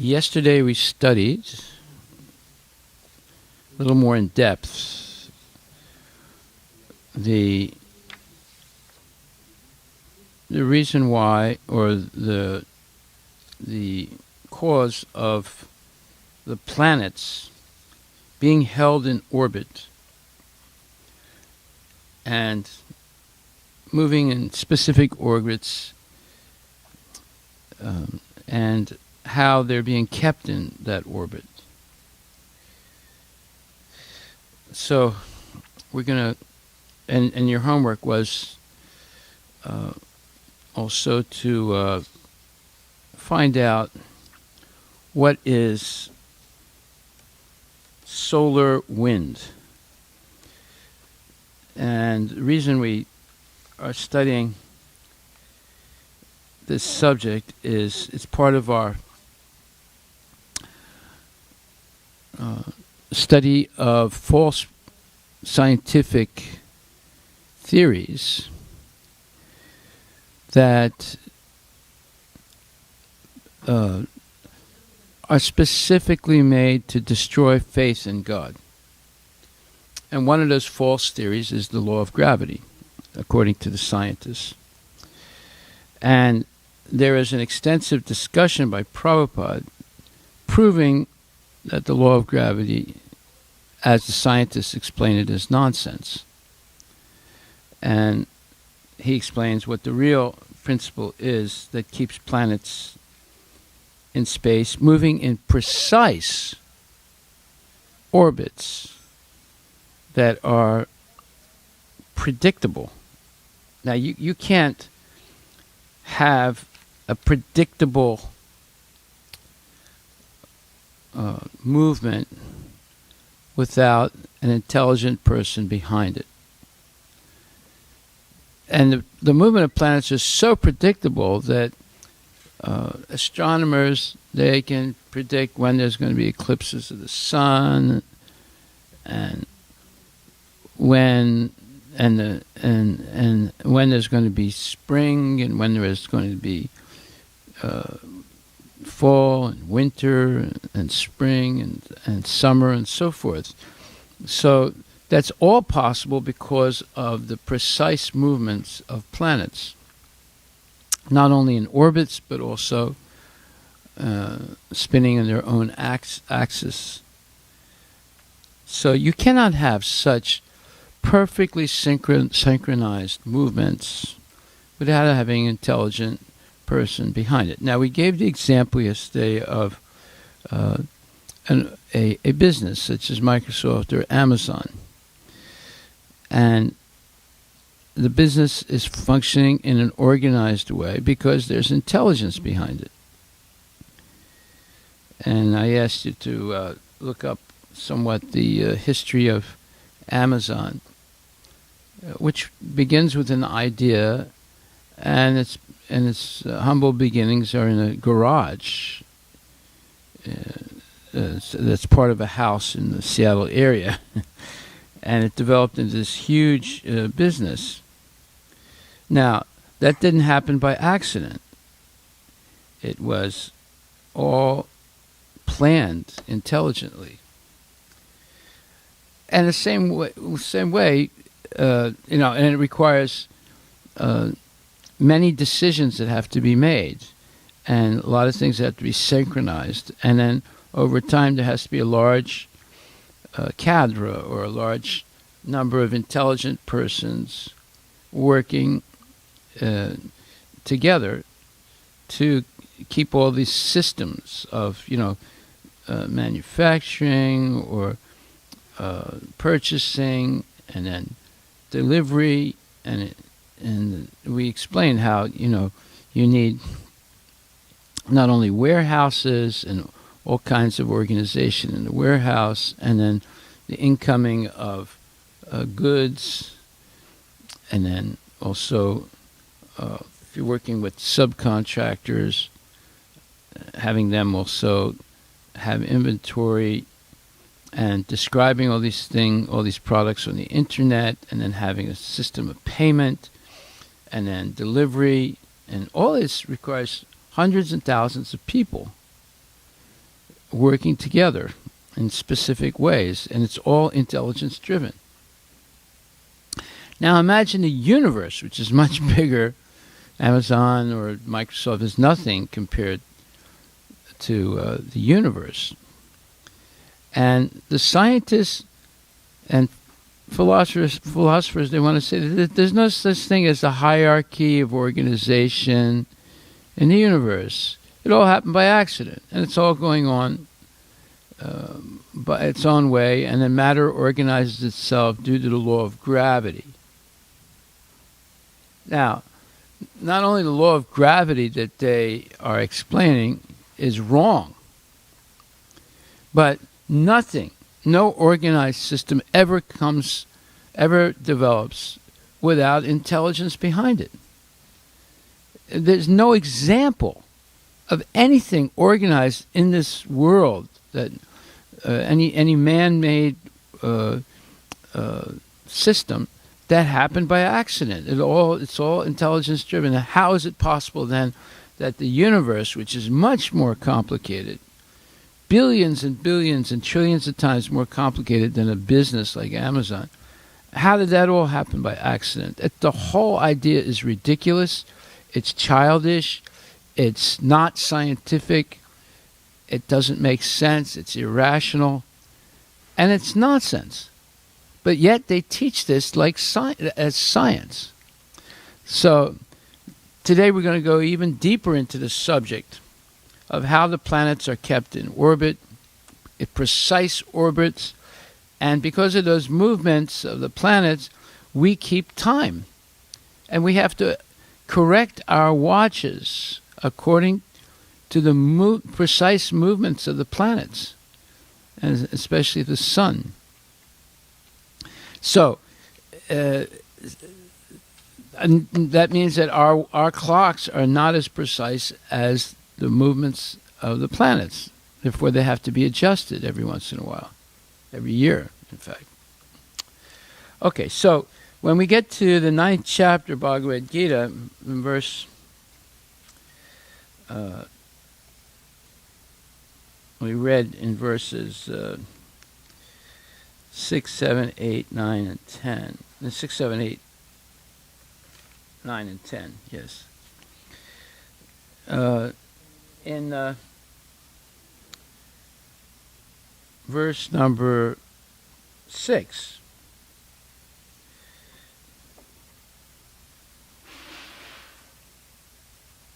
Yesterday we studied a little more in depth the reason why, or the cause of the planets being held in orbit and moving in specific orbits, and how they're being kept in that orbit. So we're going to, and your homework was also to find out what is solar wind. And the reason we are studying this subject is it's part of our study of false scientific theories that are specifically made to destroy faith in God. And one of those false theories is the law of gravity, according to the scientists. And there is an extensive discussion by Prabhupada proving that the law of gravity, as the scientists explain it, is nonsense. And he explains what the real principle is that keeps planets in space moving in precise orbits that are predictable. Now, you can't have a predictable movement without an intelligent person behind it. And the movement of planets is so predictable that astronomers, they can predict when there's going to be eclipses of the sun, and when when there's going to be spring, and when there is going to be fall and winter and spring and summer and so forth. So that's all possible because of the precise movements of planets, not only in orbits but also spinning in their own axis. So you cannot have such perfectly synchronized movements without having an intelligent person behind it. Now, we gave the example yesterday of a business such as Microsoft or Amazon. And the business is functioning in an organized way because there's intelligence behind it. And I asked you to look up somewhat the history of Amazon, which begins with an idea, and its humble beginnings are in a garage that's part of a house in the Seattle area. And it developed into this huge business. Now, that didn't happen by accident. It was all planned intelligently. And the same way, and it requires many decisions that have to be made, and a lot of things that have to be synchronized. And then over time, there has to be a large cadre, or a large number of intelligent persons working together to keep all these systems of, manufacturing or purchasing, and then delivery, and we explain how you need not only warehouses and all kinds of organization in the warehouse, and then the incoming of goods, and then also if you're working with subcontractors, having them also have inventory and describing all these products on the internet, and then having a system of payment, and then delivery, and all this requires hundreds and thousands of people. working together in specific ways, and it's all intelligence-driven. Now imagine the universe, which is much bigger. Amazon or Microsoft is nothing compared to the universe. And the scientists and philosophers, they want to say that there's no such thing as a hierarchy of organization in the universe. It all happened by accident, and it's all going on by its own way, and then matter organizes itself due to the law of gravity. Now, not only the law of gravity that they are explaining is wrong, but nothing, no organized system ever develops without intelligence behind it. There's no example of anything organized in this world that any man-made system that happened by accident. It's all intelligence driven. How is it possible then that the universe, which is much more complicated, billions and billions and trillions of times more complicated than a business like Amazon, how did that all happen by accident? The whole idea is ridiculous. It's childish. It's not scientific. It doesn't make sense. It's irrational. And it's nonsense. But yet they teach this like as science. So today we're going to go even deeper into the subject of how the planets are kept in orbit, in precise orbits, and because of those movements of the planets, we keep time. And we have to correct our watches according to the precise movements of the planets, and especially the sun. So, and that means that our clocks are not as precise as the movements of the planets. Therefore, they have to be adjusted every once in a while, every year, in fact. Okay, so when we get to the 9th chapter, Bhagavad Gita, in verse we read in verses 6, 7, 8, 9, and 10. 6, 7, 8, 9, and 10, yes. In verse number 6,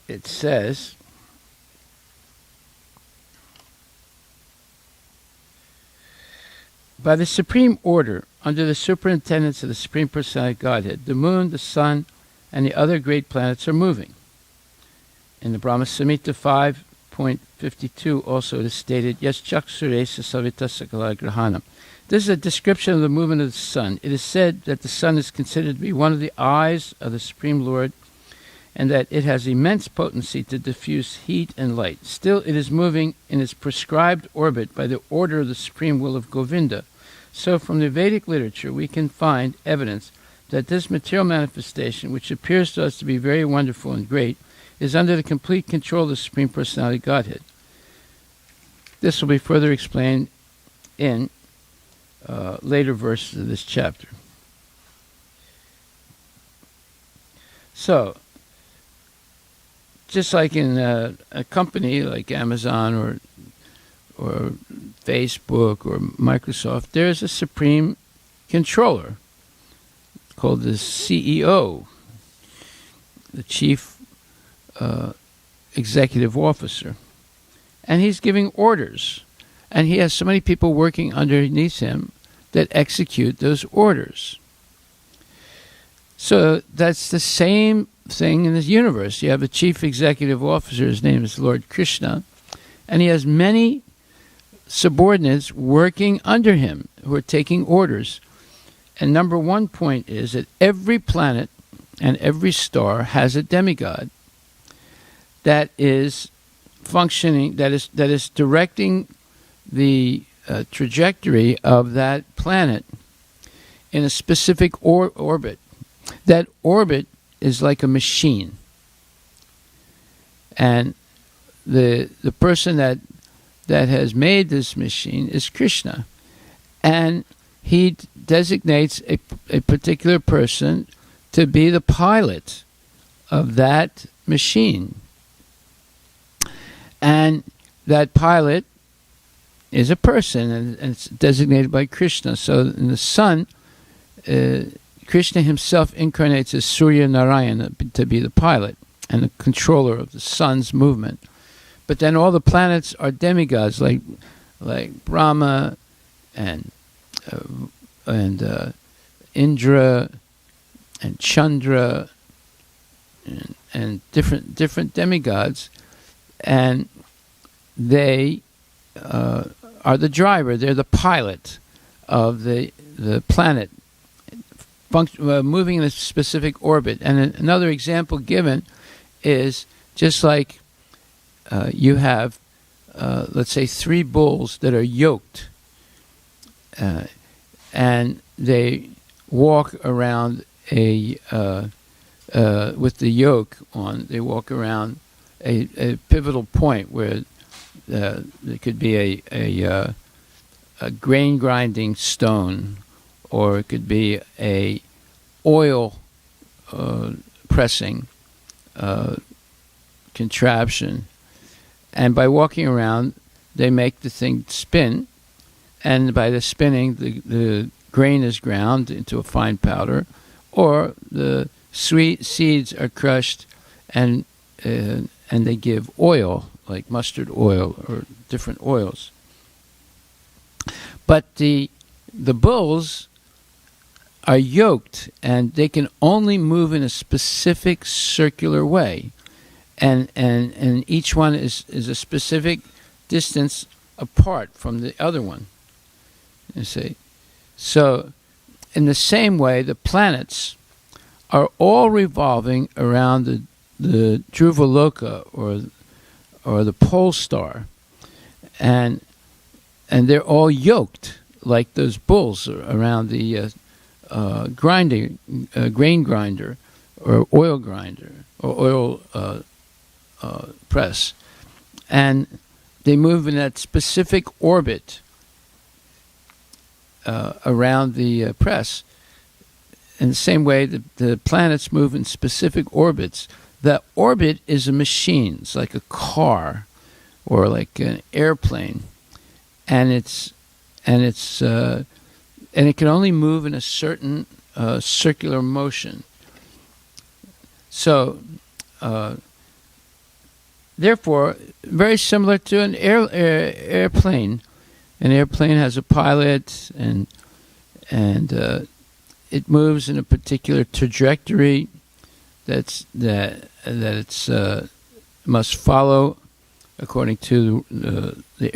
it says, by the supreme order, under the superintendence of the Supreme Personality Godhead, the moon, the sun, and the other great planets are moving. In the Brahma Samhita 5.52 also it is stated, Yes Chaksuresa Savita Sakala Grahanam. This is a description of the movement of the sun. It is said that the sun is considered to be one of the eyes of the Supreme Lord, and that it has immense potency to diffuse heat and light. Still, it is moving in its prescribed orbit by the order of the supreme will of Govinda. So from the Vedic literature, we can find evidence that this material manifestation, which appears to us to be very wonderful and great, is under the complete control of the Supreme Personality Godhead. This will be further explained in later verses of this chapter. So, just like in a company like Amazon or Facebook or Microsoft, there is a supreme controller called the CEO, the chief executive officer. And he's giving orders. And he has so many people working underneath him that execute those orders. So that's the same thing in this universe. You have a chief executive officer, his name is Lord Krishna, and he has many subordinates working under him who are taking orders. And number one point is that every planet and every star has a demigod that is functioning, that is directing the trajectory of that planet in a specific orbit. That orbit is like a machine. And the person that that has made this machine is Krishna. And he designates a particular person to be the pilot of that machine. And that pilot is a person, and it's designated by Krishna. So in the sun, Krishna himself incarnates as Surya Narayana to be the pilot and the controller of the sun's movement. But then all the planets are demigods, like Brahma and Indra and Chandra and different demigods, and they are the driver. They're the pilot of the planet, moving in a specific orbit. And another example given is just like you have, let's say, 3 bulls that are yoked, and they walk around with the yoke on. They walk around a pivotal point where there could be a grain grinding stone, or it could be a oil pressing contraption. And by walking around, they make the thing spin, and by the spinning, the grain is ground into a fine powder, or the sweet seeds are crushed, and they give oil, like mustard oil or different oils. But the bulls are yoked, and they can only move in a specific circular way. And each one is a specific distance apart from the other one. You see, so in the same way, the planets are all revolving around the Dhruvaloka or the pole star, and they're all yoked like those bulls around the grain grinder or oil grinder or oil press, and they move in that specific orbit around the press. In the same way, the planets move in specific orbits. The orbit is a machine. It's like a car or like an airplane, and it can only move in a certain circular motion. So, therefore, very similar to an airplane. An airplane has a pilot, and it moves in a particular trajectory that it's must follow according to the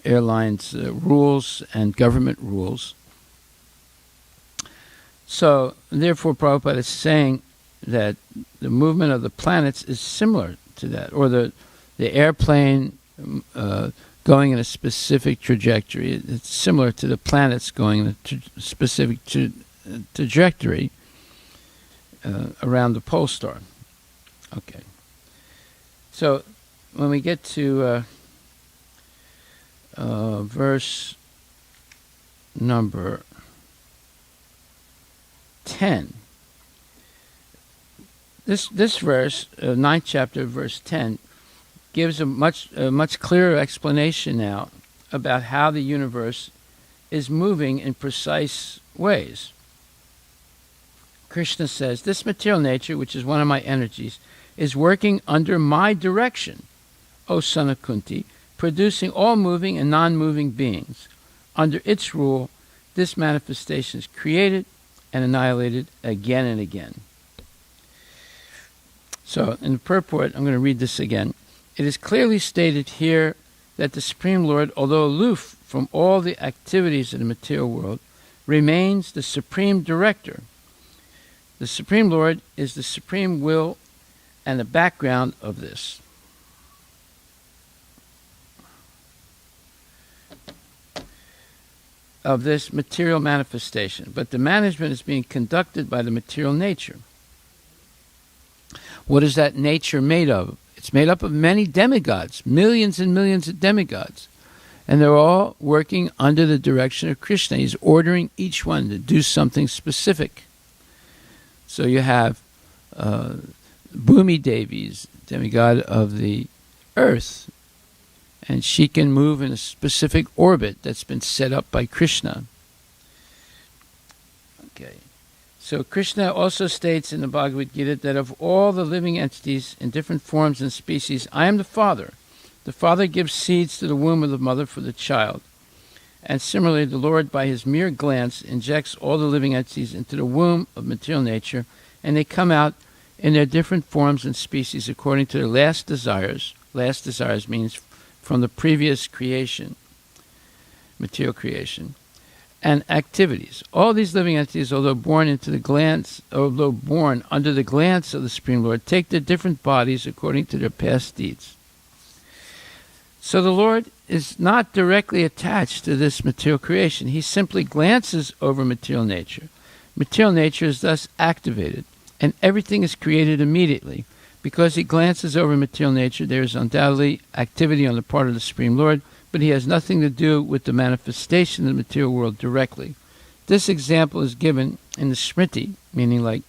airline's rules and government rules. So, therefore, Prabhupada is saying that the movement of the planets is similar to that, or the airplane going in a specific trajectory. It's similar to the planets going in a specific trajectory around the pole star. Okay. So when we get to verse number 10, this verse, 9th chapter, verse 10, gives a much clearer explanation now about how the universe is moving in precise ways. Krishna says, "This material nature, which is one of my energies, is working under my direction, O son of Kunti, producing all moving and non-moving beings. Under its rule, this manifestation is created and annihilated again and again." So, in the purport, I'm going to read this again. It is clearly stated here that the Supreme Lord, although aloof from all the activities of the material world, remains the Supreme Director. The Supreme Lord is the supreme will and the background of this. Of this material manifestation. But the management is being conducted by the material nature. What is that nature made of? It's made up of many demigods, millions and millions of demigods. And they're all working under the direction of Krishna. He's ordering each one to do something specific. So you have Bhumi Devi's demigod of the earth, and she can move in a specific orbit that's been set up by Krishna. Okay. So Krishna also states in the Bhagavad Gita that of all the living entities in different forms and species, I am the Father. The Father gives seeds to the womb of the mother for the child. And similarly, the Lord, by his mere glance, injects all the living entities into the womb of material nature, and they come out in their different forms and species according to their last desires. Last desires means from the previous creation, material creation, and activities. All these living entities, although born under the glance of the Supreme Lord, take their different bodies according to their past deeds. So the Lord is not directly attached to this material creation. He simply glances over material nature. Material nature is thus activated, and everything is created immediately. Because he glances over material nature, there is undoubtedly activity on the part of the Supreme Lord, but he has nothing to do with the manifestation of the material world directly. This example is given in the Smriti, meaning like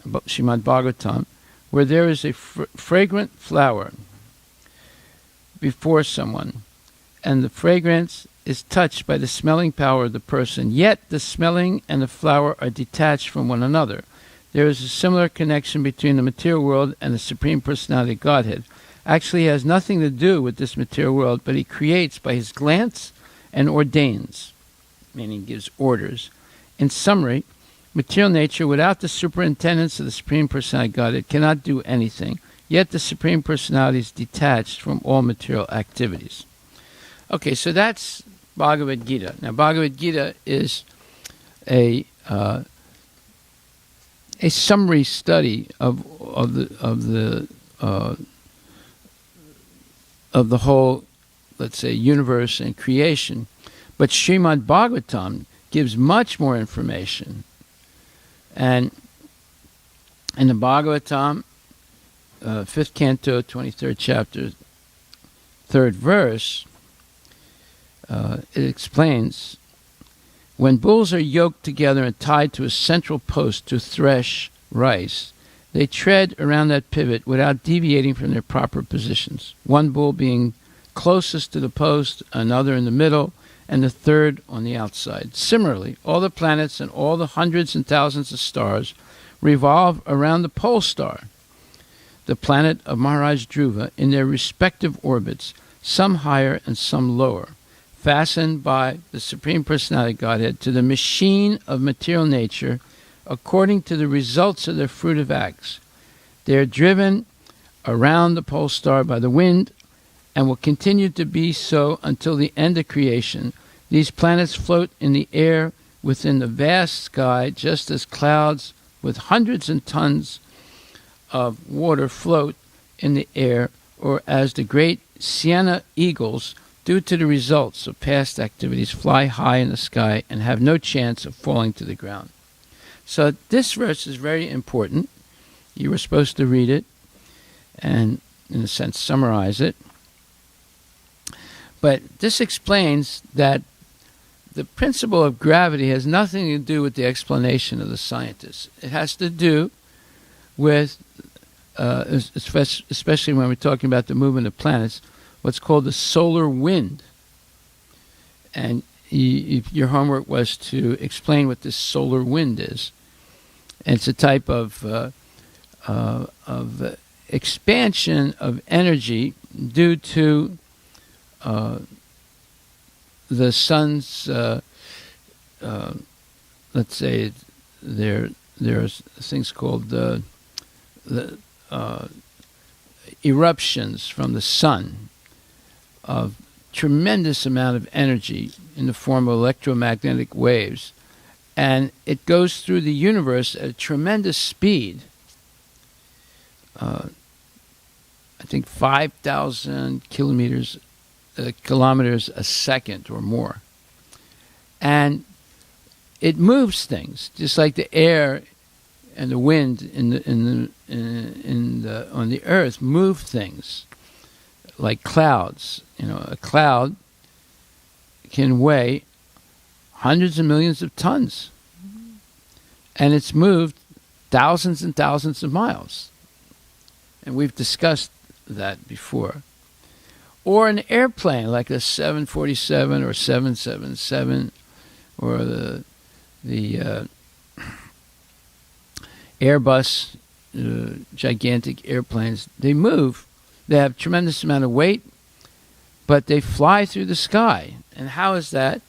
Srimad Bhagavatam, where there is a fragrant flower before someone, and the fragrance is touched by the smelling power of the person, yet the smelling and the flower are detached from one another. There is a similar connection between the material world and the Supreme Personality of Godhead. Actually, he has nothing to do with this material world, but he creates by his glance and ordains, meaning gives orders. In summary, material nature without the superintendence of the Supreme Personality of Godhead cannot do anything. Yet the Supreme Personality is detached from all material activities. Okay, so that's Bhagavad Gita. Now, Bhagavad Gita is a summary study of the whole, let's say, universe and creation. But Srimad Bhagavatam gives much more information. And in the Bhagavatam, 5th canto, 23rd chapter, 3rd verse, it explains, when bulls are yoked together and tied to a central post to thresh rice, they tread around that pivot without deviating from their proper positions, one bull being closest to the post, another in the middle, and the third on the outside. Similarly, all the planets and all the hundreds and thousands of stars revolve around the pole star, the planet of Maharaj Dhruva, in their respective orbits, some higher and some lower, fastened by the Supreme Personality of Godhead to the machine of material nature according to the results of their fruitive acts. They are driven around the pole star by the wind and will continue to be so until the end of creation. These planets float in the air within the vast sky, just as clouds with hundreds of tons of water float in the air, or as the great Sienna eagles, due to the results of past activities, fly high in the sky and have no chance of falling to the ground. So this verse is very important. You were supposed to read it and, in a sense, summarize it. But this explains that the principle of gravity has nothing to do with the explanation of the scientists. It has to do with, especially when we're talking about the movement of planets, what's called the solar wind. And your homework was to explain what this solar wind is. And it's a type of expansion of energy due to the sun's, let's say, there are things called the eruptions from the sun of tremendous amount of energy in the form of electromagnetic waves, and it goes through the universe at a tremendous speed. I think 5,000 kilometers a second or more, and it moves things just like the air and the wind on the earth move things like clouds. A cloud can weigh hundreds of millions of tons, and it's moved thousands and thousands of miles. And we've discussed that before. Or an airplane like a 747 or 777 or the Airbus, gigantic airplanes. They move. They have tremendous amount of weight, but they fly through the sky. And how is that?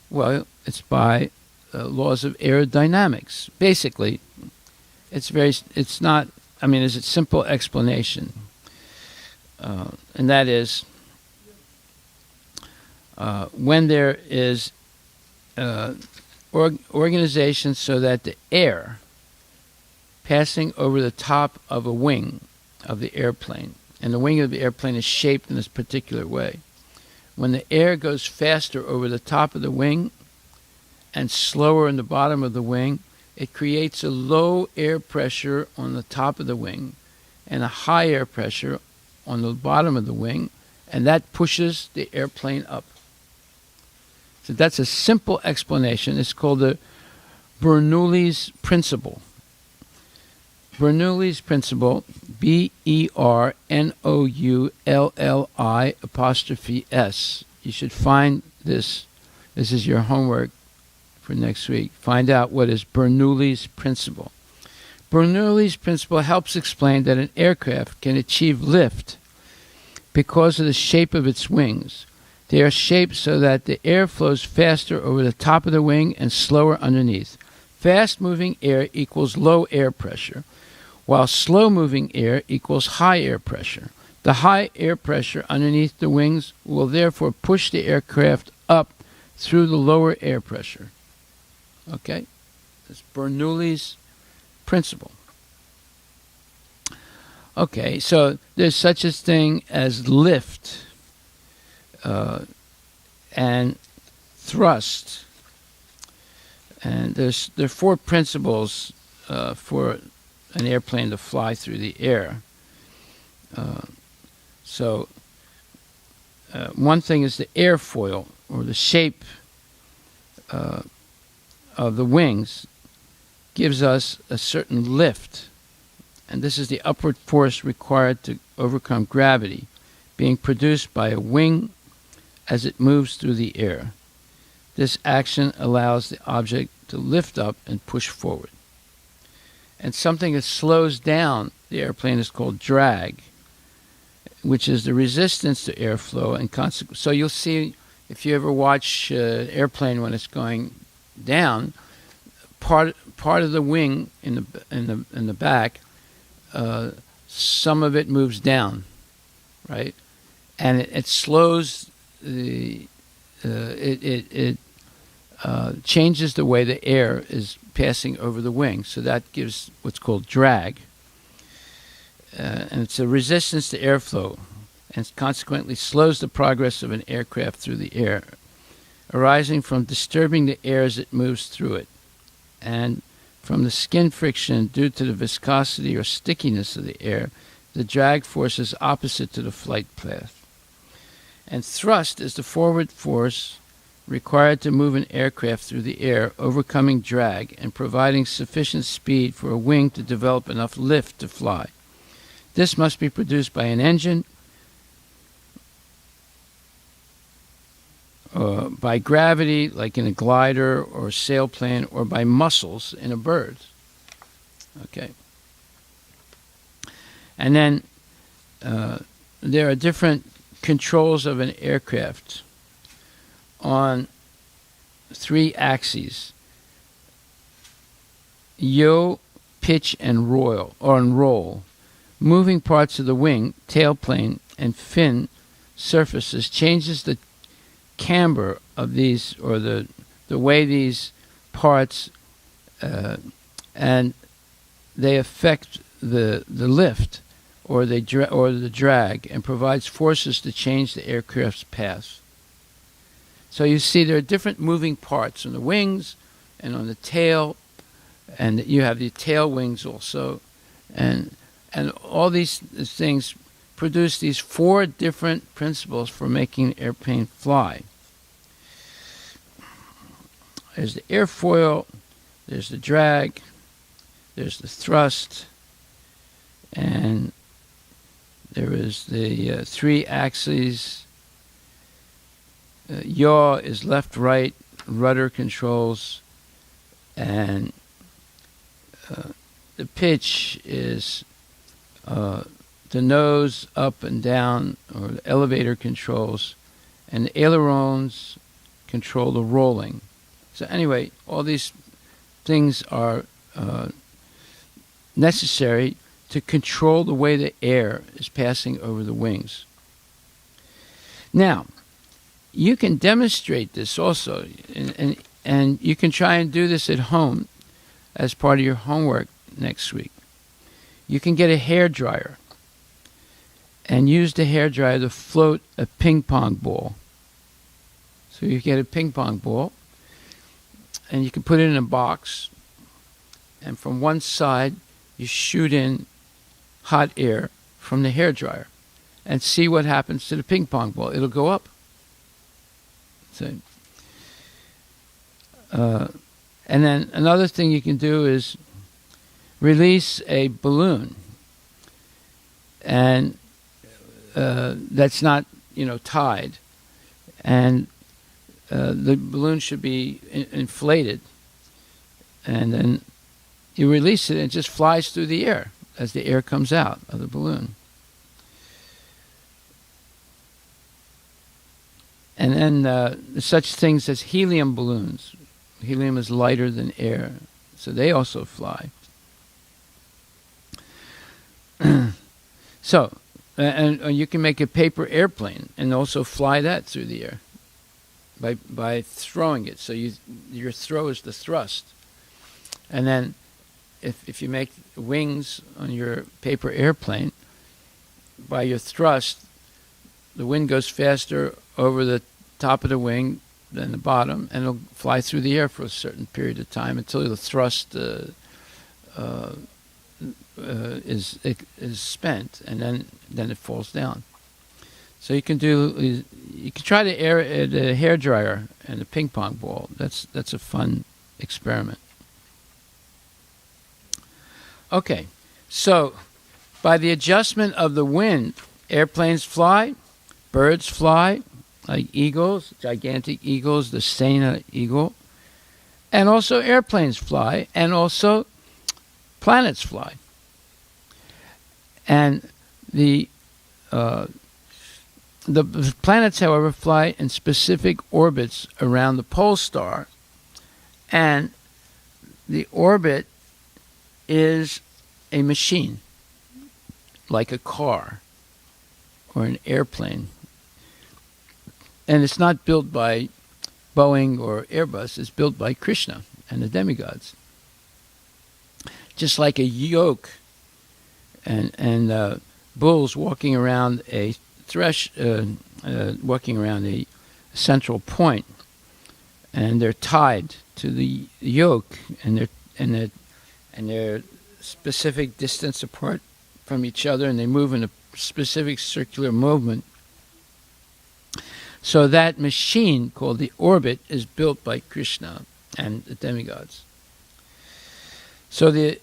Well, it's by laws of aerodynamics. Basically, it's not, there's a simple explanation. And that is when there is organization so that the air passing over the top of a wing of the airplane, and the wing of the airplane is shaped in this particular way. When the air goes faster over the top of the wing and slower in the bottom of the wing, it creates a low air pressure on the top of the wing and a high air pressure on the bottom of the wing, and that pushes the airplane up. So that's a simple explanation. It's called the Bernoulli's principle. Bernoulli's principle, BERNOULLI''S. You should find this. This is your homework for next week. Find out what is Bernoulli's principle. Bernoulli's principle helps explain that an aircraft can achieve lift because of the shape of its wings. They are shaped so that the air flows faster over the top of the wing and slower underneath. Fast-moving air equals low air pressure, while slow-moving air equals high air pressure. The high air pressure underneath the wings will therefore push the aircraft up through the lower air pressure. Okay? That's Bernoulli's principle. Okay, so there's such a thing as lift and thrust. And there are 4 principles for an airplane to fly through the air. One thing is the airfoil, or the shape of the wings, gives us a certain lift. And this is the upward force required to overcome gravity, being produced by a wing as it moves through the air. This action allows the object to lift up and push forward. And something that slows down the airplane is called drag, which is the resistance to airflow. And so you'll see, if you ever watch an airplane when it's going down, part of the wing in the back, some of it moves down, right? And it slows it changes the way the air is passing over the wing. So that gives what's called drag. And it's a resistance to airflow, and consequently slows the progress of an aircraft through the air, arising from disturbing the air as it moves through it, and from the skin friction due to the viscosity or stickiness of the air. The drag force is opposite to the flight path. And thrust is the forward force required to move an aircraft through the air, overcoming drag and providing sufficient speed for a wing to develop enough lift to fly. This must be produced by an engine, by gravity, like in a glider or sailplane, or by muscles in a bird. Okay. And then there are different controls of an aircraft on 3 axes: yaw, pitch, and roll. Moving parts of the wing, tailplane, and fin surfaces changes the camber of these, or the way these parts, and they affect the lift or the drag, and provides forces to change the aircraft's path. So you see there are different moving parts on the wings and on the tail and you have the tail wings also, and all these things produce these 4 different principles for making an airplane fly. There's the airfoil, there's the drag, there's the thrust, and there is the 3 axes. Yaw is left, right, rudder controls, and the pitch is the nose up and down, or the elevator controls, and the ailerons control the rolling. So anyway, all these things are necessary to control the way the air is passing over the wings. Now, you can demonstrate this also, and you can try and do this at home as part of your homework next week. You can get a hair dryer and use the hair dryer to float a ping pong ball. So you get a ping pong ball, and you can put it in a box, and from one side you shoot in hot air from the hair dryer and see what happens to the ping pong ball. It'll go up. So, and then another thing you can do is release a balloon, and that's not, tied, and the balloon should be inflated, and then you release it and it just flies through the air as the air comes out of the balloon. And then such things as helium balloons. Helium is lighter than air, so they also fly. So, and you can make a paper airplane and also fly that through the air by throwing it. So your throw is the thrust. And then if you make wings on your paper airplane, by your thrust, the wind goes faster over the top of the wing than the bottom, and it'll fly through the air for a certain period of time until the thrust is spent, and then it falls down. So you can try the hair dryer and the ping pong ball. That's a fun experiment. Okay, so by the adjustment of the wind, airplanes fly, birds fly, like eagles, gigantic eagles, the Sena eagle, and also airplanes fly, and also planets fly. And the planets, however, fly in specific orbits around the pole star, and the orbit is a machine, like a car or an airplane. And it's not built by Boeing or Airbus, it's built by Krishna and the demigods. Just like a yoke and bulls walking around a walking around a central point, and they're tied to the yoke, and they're specific distance apart from each other, and they move in a specific circular movement. So that machine called the orbit is built by Krishna and the demigods. So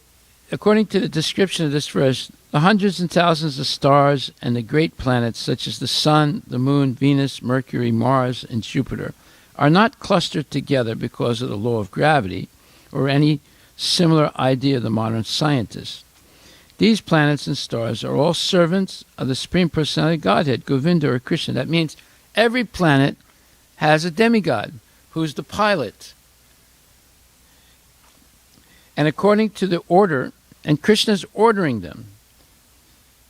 according to the description of this verse, the hundreds and thousands of stars and the great planets such as the Sun, the Moon, Venus, Mercury, Mars, and Jupiter are not clustered together because of the law of gravity or any similar idea of the modern scientists. These planets and stars are all servants of the Supreme Personality of Godhead, Govinda or Krishna. That means every planet has a demigod who's the pilot. And according to the order, and Krishna's ordering them,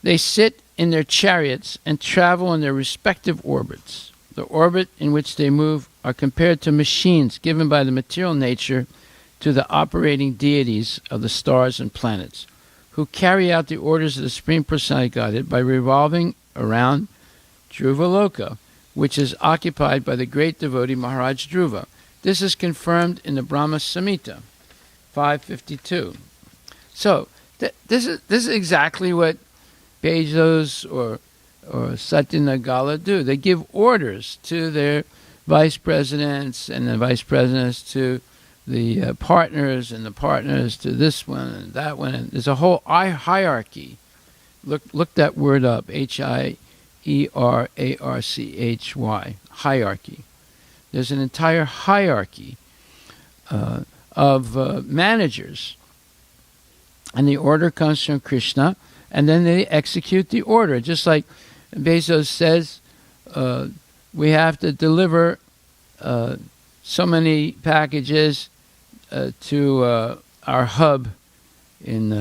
they sit in their chariots and travel in their respective orbits. The orbit in which they move are compared to machines given by the material nature to the operating deities of the stars and planets, who carry out the orders of the Supreme Personality of Godhead by revolving around Dhruva Loka, which is occupied by the great devotee Maharaj Dhruva. This is confirmed in the Brahma Samhita. 552. So this is exactly what Bezos or Satya Nagala do. They give orders to their vice presidents, and the vice presidents to the partners, and the partners to this one and that one. And there's a whole hierarchy. Look that word up, HIERARCHY, hierarchy. There's an entire hierarchy of managers. And the order comes from Krishna, and then they execute the order. Just like Bezos says, we have to deliver so many packages to our hub in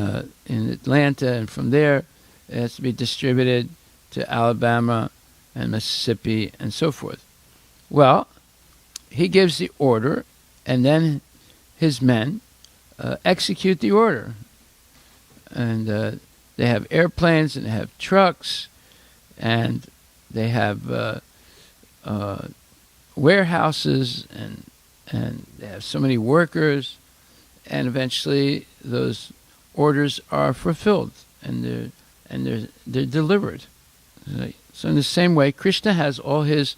Atlanta, and from there it has to be distributed to Alabama and Mississippi and so forth. Well, he gives the order, and then his men execute the order. And they have airplanes, and they have trucks, and they have warehouses, and they have so many workers, and eventually those orders are fulfilled, and they're delivered. So in the same way, Krishna has all his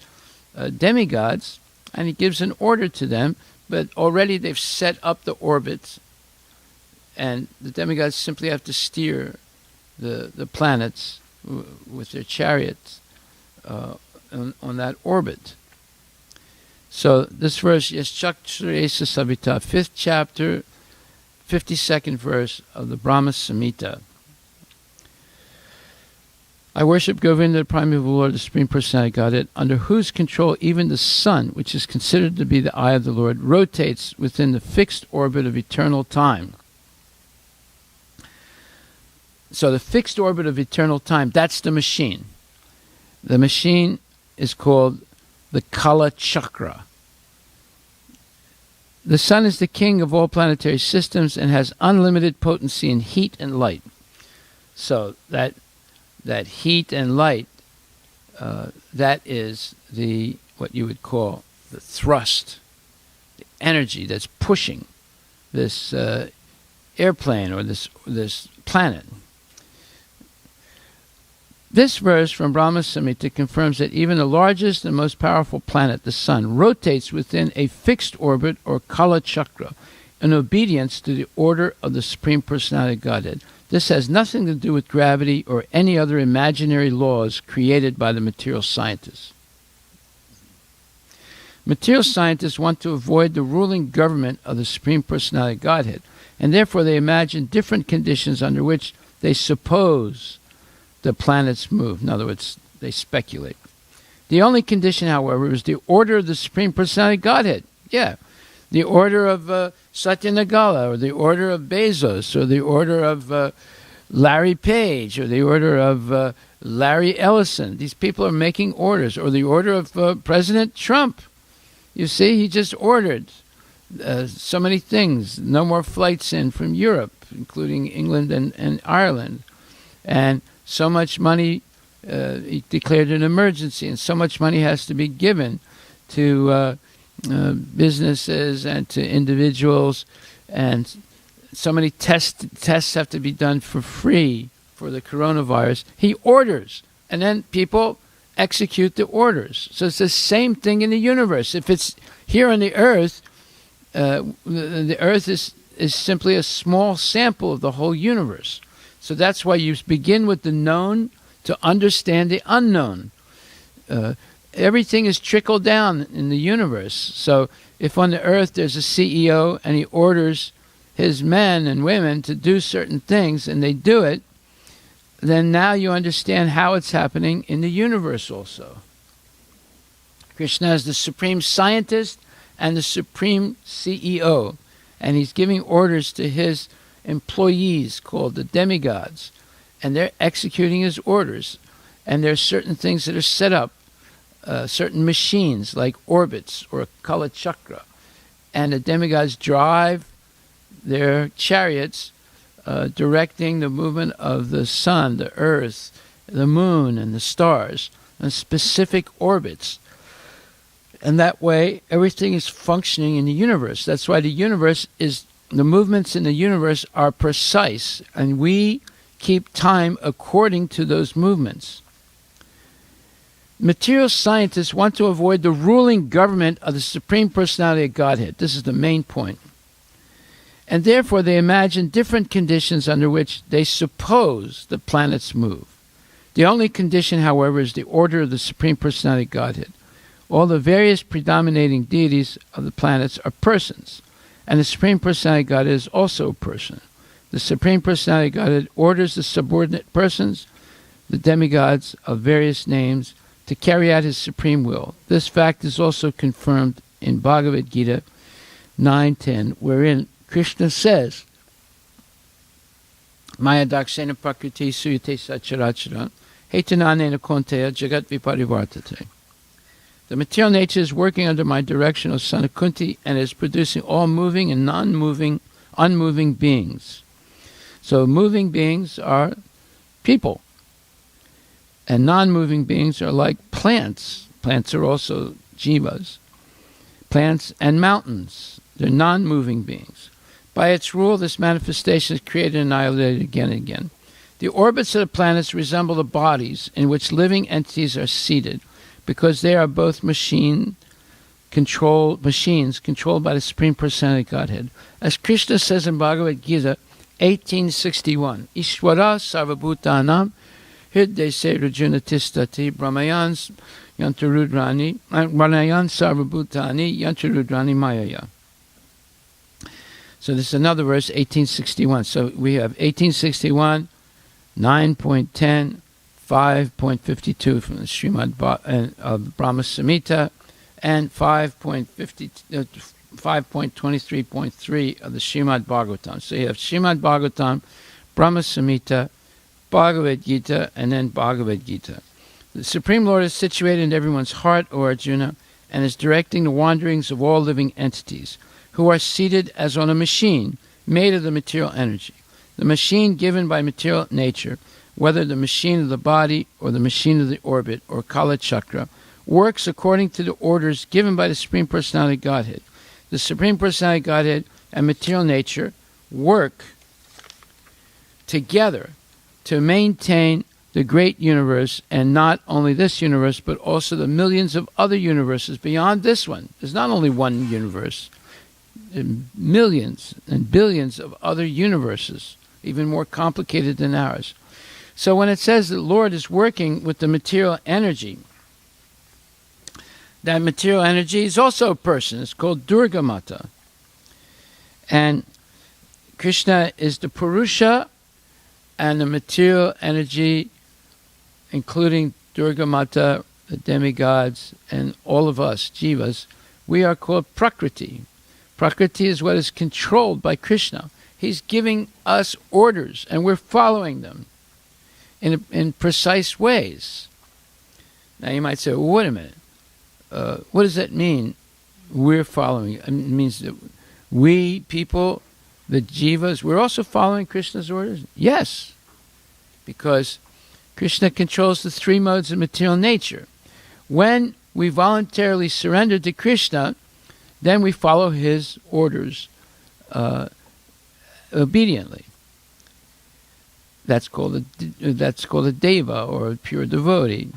demigods, and he gives an order to them, but already they've set up the orbits, and the demigods simply have to steer the planets with their chariots on that orbit. So this verse, Yaschakshuresa Savita, 5th chapter, 52nd verse of the Brahma Samhita. I worship Govinda, the primeval Lord, the Supreme Personality Godhead, under whose control even the sun, which is considered to be the eye of the Lord, rotates within the fixed orbit of eternal time. So the fixed orbit of eternal time, that's the machine. The machine is called the Kala Chakra. The sun is the king of all planetary systems and has unlimited potency in heat and light. So that heat and light, that is what you would call the thrust, the energy that's pushing this airplane or this planet. This verse from Brahma Samhita confirms that even the largest and most powerful planet, the sun, rotates within a fixed orbit or Kala Chakra in obedience to the order of the Supreme Personality of Godhead. This has nothing to do with gravity or any other imaginary laws created by the material scientists. Material scientists want to avoid the ruling government of the Supreme Personality of Godhead, and therefore they imagine different conditions under which they suppose the planets move. In other words, they speculate. The only condition, however, is the order of the Supreme Personality of Godhead. Yeah, the order of Satya Nagala, or the order of Bezos, or the order of Larry Page, or the order of Larry Ellison. These people are making orders. Or the order of President Trump. You see, he just ordered so many things. No more flights in from Europe, including England and Ireland. And so much money, he declared an emergency, and so much money has to be given to businesses and to individuals, and so many tests have to be done for free for the coronavirus. He orders, and then people execute the orders. So it's the same thing in the universe. If it's here on the earth, the earth is simply a small sample of the whole universe. So that's why you begin with the known to understand the unknown. Everything is trickled down in the universe. So if on the earth there's a CEO and he orders his men and women to do certain things and they do it, then now you understand how it's happening in the universe also. Krishna is the supreme scientist and the supreme CEO, and he's giving orders to his employees called the demigods, and they're executing his orders. And there's certain things that are set up, certain machines like orbits or Kala Chakra, and the demigods drive their chariots directing the movement of the sun, the earth, the moon, and the stars on specific orbits. And that way everything is functioning in the universe. That's why the universe is the movements in the universe are precise, and we keep time according to those movements. Material scientists want to avoid the ruling government of the Supreme Personality of Godhead. This is the main point. And therefore they imagine different conditions under which they suppose the planets move. The only condition, however, is the order of the Supreme Personality of Godhead. All the various predominating deities of the planets are persons, and the Supreme Personality of Godhead is also a person. The Supreme Personality of Godhead orders the subordinate persons, the demigods of various names, to carry out his supreme will. This fact is also confirmed in Bhagavad Gita 9:10, wherein Krishna says, Maya dakshena prakriti suyate sacharacharam hetananena konteya jagat viparivartate. The material nature is working under my direction, O son of Kunti, and is producing all moving and non-moving, unmoving beings. So moving beings are people, and non-moving beings are like plants. Plants are also jivas. Plants and mountains, they're non-moving beings. By its rule, this manifestation is created and annihilated again and again. The orbits of the planets resemble the bodies in which living entities are seated, because they are both machines controlled by the Supreme Personality of Godhead. As Krishna says in Bhagavad Gita 18:61, Ishwara sarvabhutanam hirdese rajuna tistati brahmayans yantarudrani brahmayan sarvabhutani yantarudrani mayaya. So this is another verse, 1861. So we have 1861, 9.10, 5.52 from the Srimad Brahma Samhita, and 5.23.3 of the Srimad Bhagavatam. So you have Srimad Bhagavatam, Brahma Samhita, Bhagavad Gita, and then Bhagavad Gita. The Supreme Lord is situated in everyone's heart, O Arjuna, and is directing the wanderings of all living entities, who are seated as on a machine made of the material energy. The machine given by material nature, whether the machine of the body or the machine of the orbit or Kala Chakra, works according to the orders given by the Supreme Personality of Godhead. The Supreme Personality of Godhead and material nature work together to maintain the great universe, and not only this universe, but also the millions of other universes beyond this one. There's not only one universe. Millions and billions of other universes, even more complicated than ours. So when it says the Lord is working with the material energy, that material energy is also a person. It's called Durga Mata. And Krishna is the Purusha, and the material energy, including Durga Mata, the demigods, and all of us, jivas, we are called Prakriti. Prakriti is what is controlled by Krishna. He's giving us orders, and we're following them in precise ways. Now you might say, well, wait a minute. What does that mean, we're following? It means that we, people, the jivas, we're also following Krishna's orders? Yes, because Krishna controls the three modes of material nature. When we voluntarily surrender to Krishna, then we follow his orders obediently. That's called a deva, or a pure devotee.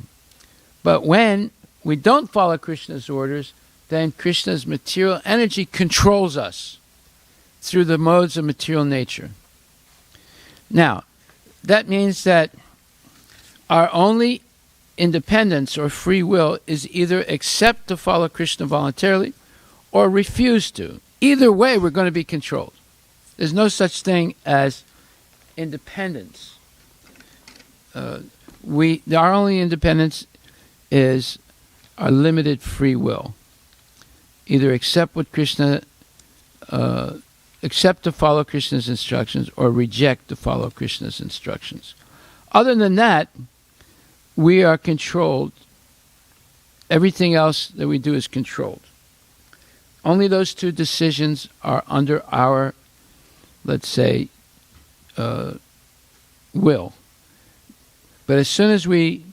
But when we don't follow Krishna's orders, then Krishna's material energy controls us through the modes of material nature. Now, that means that our only independence or free will is either accept to follow Krishna voluntarily or refuse to. Either way, we're going to be controlled. There's no such thing as independence. Our only independence is our limited free will. Either accept what Krishna, accept to follow Krishna's instructions, or reject to follow Krishna's instructions. Other than that, we are controlled. Everything else that we do is controlled. Only those two decisions are under our, let's say, will. But as soon as we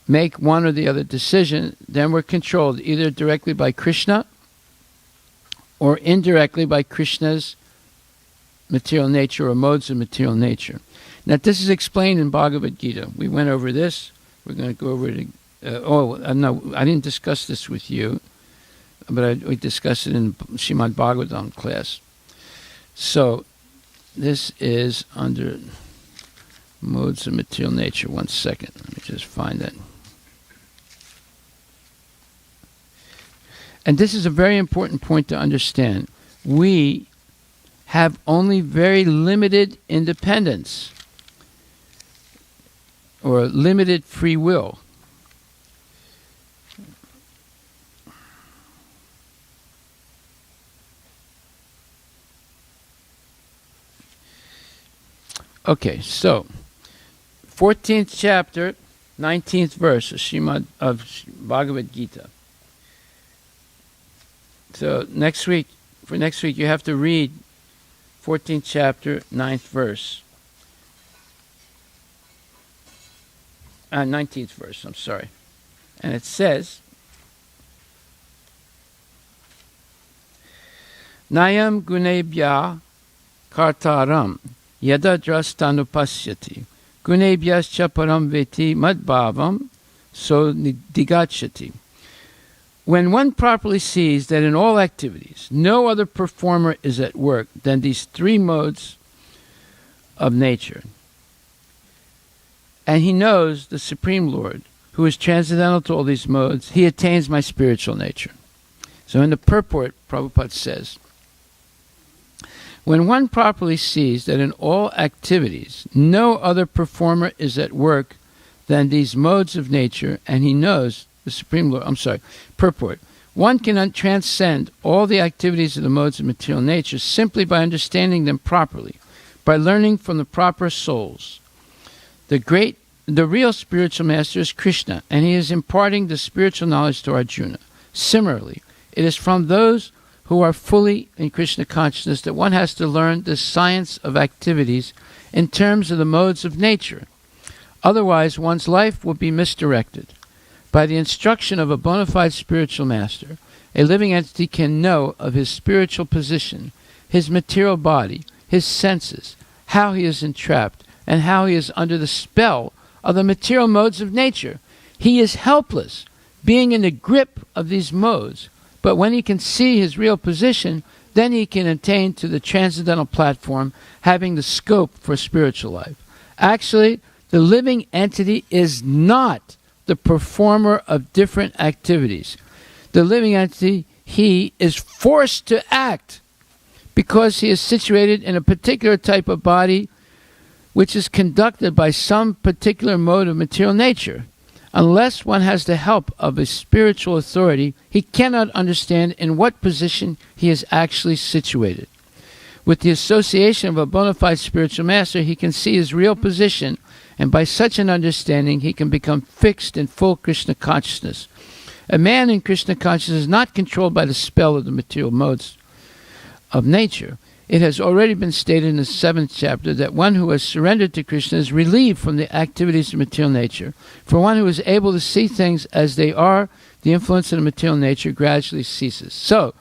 make one or the other decision, then we're controlled either directly by Krishna or indirectly by Krishna's material nature or modes of material nature. Now, this is explained in Bhagavad Gita. We went over this. We're going to go over it. No, I didn't discuss this with you, but we discussed it in Srimad Bhagavatam class. So, this is under modes of material nature. One second. Let me just find that. And this is a very important point to understand. We have only very limited independence or limited free will. Okay, so 14th chapter, 19th verse of Bhagavad Gita. So for next week, you have to read 14th chapter, 9th verse. 19th verse, I'm sorry. And it says, Nayam gunebhya kartaram yada drastanupasyati gunebhyascha param veti madbhavam so digachati. When one properly sees that in all activities no other performer is at work than these three modes of nature, and he knows the Supreme Lord, who is transcendental to all these modes, he attains my spiritual nature. So in the purport, Prabhupada says, when one properly sees that in all activities no other performer is at work than these modes of nature, and he knows the Supreme Lord, purport. One can transcend all the activities of the modes of material nature simply by understanding them properly, by learning from the proper souls. The real spiritual master is Krishna, and he is imparting the spiritual knowledge to Arjuna. Similarly, it is from those who are fully in Krishna consciousness that one has to learn the science of activities in terms of the modes of nature. Otherwise, one's life will be misdirected. By the instruction of a bona fide spiritual master, a living entity can know of his spiritual position, his material body, his senses, how he is entrapped, and how he is under the spell of the material modes of nature. He is helpless, being in the grip of these modes, but when he can see his real position, then he can attain to the transcendental platform, having the scope for spiritual life. Actually, the living entity is not the performer of different activities. The living entity, he is forced to act because he is situated in a particular type of body which is conducted by some particular mode of material nature. Unless one has the help of a spiritual authority, he cannot understand in what position he is actually situated. With the association of a bona fide spiritual master, he can see his real position, and by such an understanding, he can become fixed in full Krishna consciousness. A man in Krishna consciousness is not controlled by the spell of the material modes of nature. It has already been stated in the 7th chapter that one who has surrendered to Krishna is relieved from the activities of material nature. For one who is able to see things as they are, the influence of the material nature gradually ceases. So,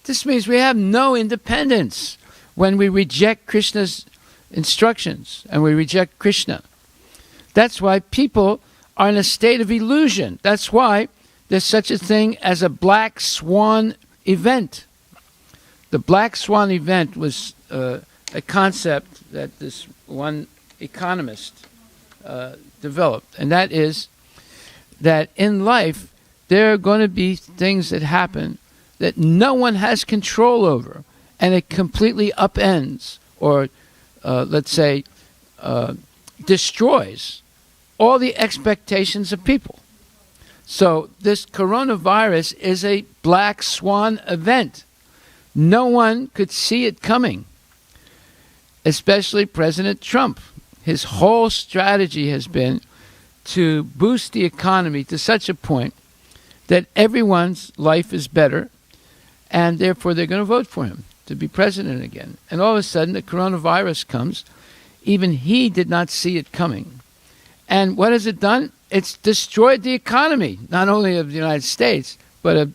this means we have no independence when we reject Krishna's instructions and we reject Krishna. That's why people are in a state of illusion. That's why there's such a thing as a black swan event. The black swan event was a concept that this one economist developed, and that is that in life there are going to be things that happen that no one has control over, and it completely upends or, let's say, destroys all the expectations of people. So this coronavirus is a black swan event. No one could see it coming, especially President Trump. His whole strategy has been to boost the economy to such a point that everyone's life is better, and therefore they're going to vote for him to be president again. And all of a sudden, the coronavirus comes. Even he did not see it coming. And what has it done? It's destroyed the economy, not only of the United States, but of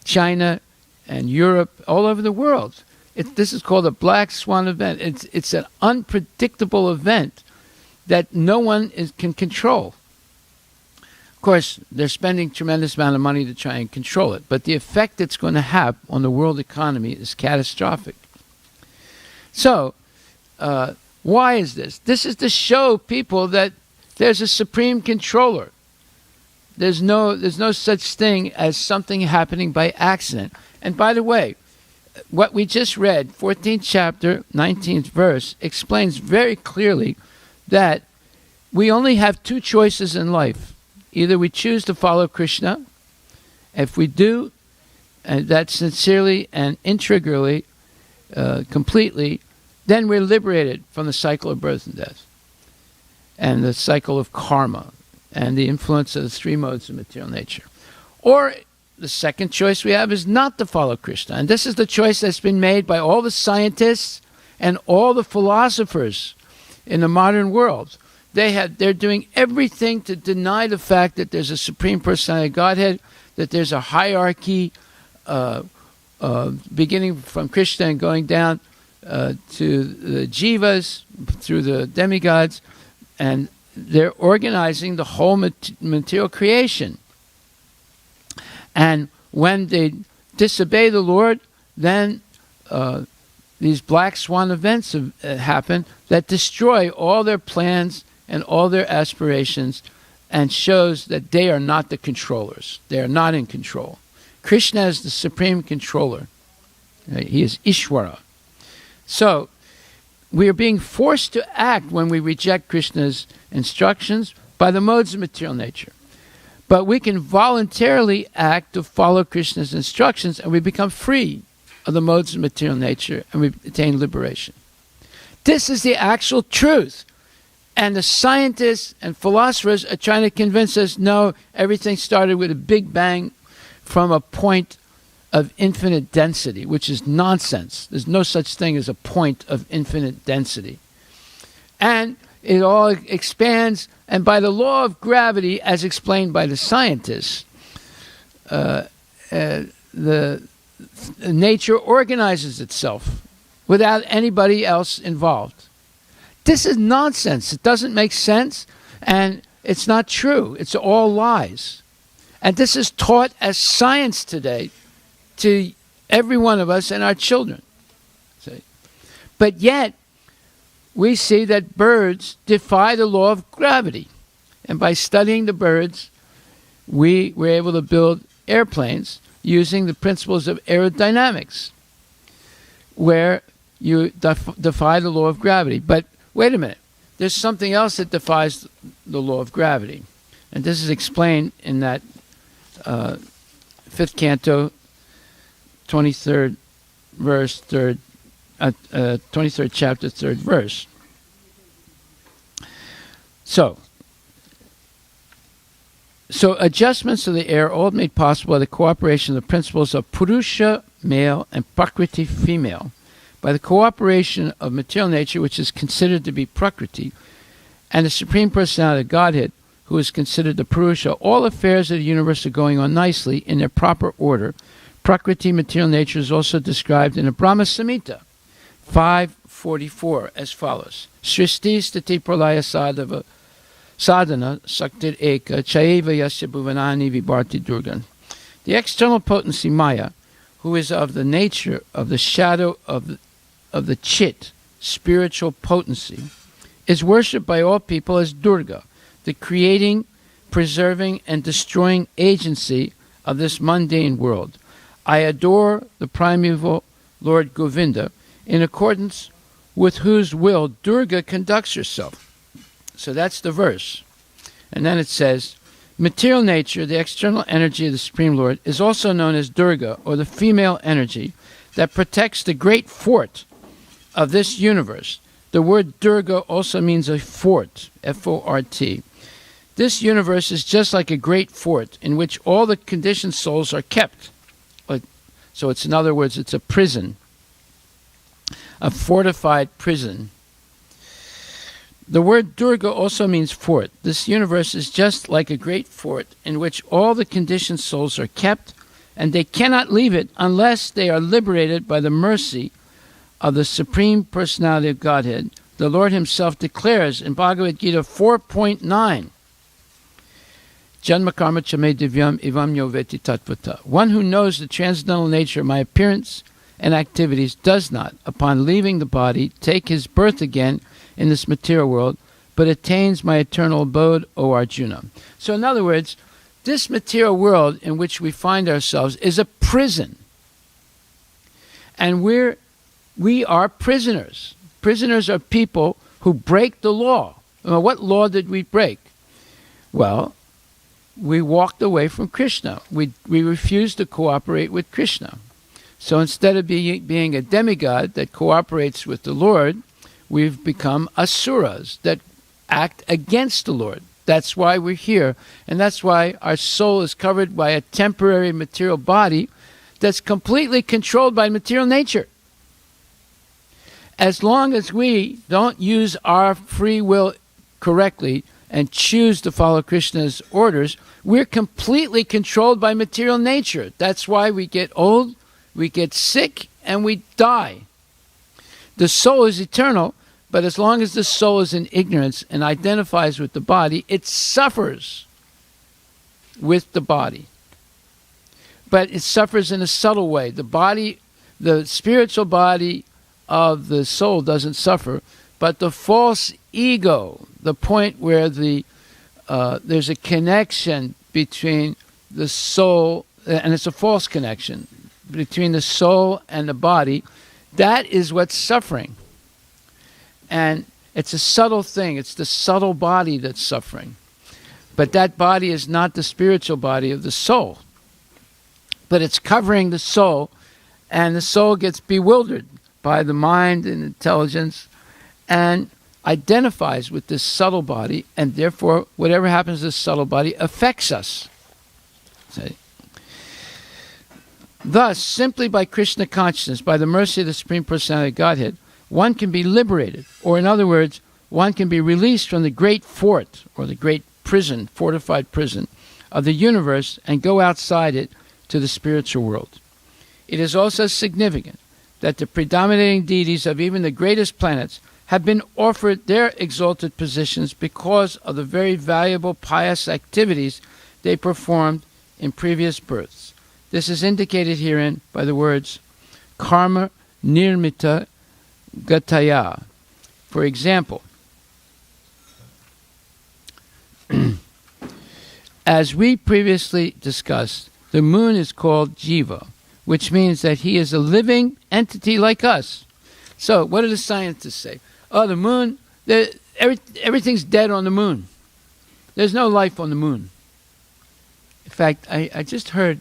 China and Europe, all over the world. This is called a black swan event. It's an unpredictable event that no one can control. Of course, they're spending tremendous amount of money to try and control it, but the effect it's going to have on the world economy is catastrophic. So, why is this? This is to show people that there's a supreme controller. There's no such thing as something happening by accident. And by the way, what we just read, 14th chapter, 19th verse, explains very clearly that we only have two choices in life. Either we choose to follow Krishna. If we do, and that sincerely and integrally, completely, then we're liberated from the cycle of birth and death and the cycle of karma and the influence of the three modes of material nature. Or the second choice we have is not to follow Krishna. And this is the choice that's been made by all the scientists and all the philosophers in the modern world. They're doing everything to deny the fact that there's a Supreme Personality of Godhead, that there's a hierarchy beginning from Krishna and going down to the jivas, through the demigods, and they're organizing the whole material creation. And when they disobey the Lord, then these black swan events happen that destroy all their plans and all their aspirations, and shows that they are not the controllers. They are not in control. Krishna is the supreme controller. He is Ishvara. So we are being forced to act when we reject Krishna's instructions by the modes of material nature. But we can voluntarily act to follow Krishna's instructions, and we become free of the modes of material nature, and we attain liberation. This is the actual truth. And the scientists and philosophers are trying to convince us, no, everything started with a big bang from a point of infinite density, which is nonsense. There's no such thing as a point of infinite density. And it all expands, and by the law of gravity, as explained by the scientists, the nature organizes itself without anybody else involved. This is nonsense. It doesn't make sense, and it's not true. It's all lies. And this is taught as science today to every one of us and our children. See? But yet, we see that birds defy the law of gravity. And by studying the birds, we were able to build airplanes using the principles of aerodynamics, where you defy the law of gravity. But wait a minute. There's something else that defies the law of gravity. And this is explained in that 5th canto, 23rd verse, 23rd chapter, 3rd verse. So adjustments of the air all made possible by the cooperation of the principles of Purusha, male, and Prakriti, female, by the cooperation of material nature, which is considered to be Prakriti, and the Supreme Personality of Godhead, who is considered the Purusha. All affairs of the universe are going on nicely in their proper order. Prakriti, material nature, is also described in the Brahma Samhita 5:44 as follows: Srishti stiti pralaya sadhana saktir eka chaiva yasya bhuvanani vibharti durgan. The external potency Maya, who is of the nature of the shadow of the Chit, spiritual potency, is worshipped by all people as Durga, the creating, preserving, and destroying agency of this mundane world. I adore the primeval Lord Govinda, in accordance with whose will Durga conducts herself. So that's the verse. And then it says, material nature, the external energy of the Supreme Lord, is also known as Durga, or the female energy, that protects the great fort of this universe. The word Durga also means a fort, F-O-R-T. This universe is just like a great fort in which all the conditioned souls are kept. So it's, in other words, it's a prison, a fortified prison. The word Durga also means fort. This universe is just like a great fort in which all the conditioned souls are kept, and they cannot leave it unless they are liberated by the mercy of the Supreme Personality of Godhead, the Lord himself declares in Bhagavad Gita 4.9, Janma karma chame divyam ivam yo veti tatvata. One who knows the transcendental nature of my appearance and activities does not, upon leaving the body, take his birth again in this material world, but attains my eternal abode, O Arjuna. So in other words, this material world in which we find ourselves is a prison. And we are prisoners. Prisoners are people who break the law. Well, what law did we break? Well, we walked away from Krishna. We refused to cooperate with Krishna. So instead of being a demigod that cooperates with the Lord, we've become asuras that act against the Lord. That's why we're here. And that's why our soul is covered by a temporary material body that's completely controlled by material nature. As long as we don't use our free will correctly and choose to follow Krishna's orders, we're completely controlled by material nature. That's why we get old, we get sick, and we die. The soul is eternal, but as long as the soul is in ignorance and identifies with the body, it suffers with the body. But it suffers in a subtle way. The spiritual body of the soul doesn't suffer, but the false ego, the point where there's a connection between the soul, and it's a false connection, between the soul and the body, that is what's suffering. And it's a subtle thing. It's the subtle body that's suffering. But that body is not the spiritual body of the soul. But it's covering the soul, and the soul gets bewildered by the mind and intelligence and identifies with this subtle body, and therefore whatever happens to this subtle body affects us. See? Thus, simply by Krishna consciousness, by the mercy of the Supreme Personality of Godhead, one can be liberated, or in other words, one can be released from the great fort, or the great prison, fortified prison, of the universe and go outside it to the spiritual world. It is also significant that the predominating deities of even the greatest planets have been offered their exalted positions because of the very valuable pious activities they performed in previous births. This is indicated herein by the words karma nirmita gataya. For example, as we previously discussed, the moon is called Jiva, which means that he is a living entity like us. So, what do the scientists say? Oh, the moon, everything's dead on the moon. There's no life on the moon. In fact, I just heard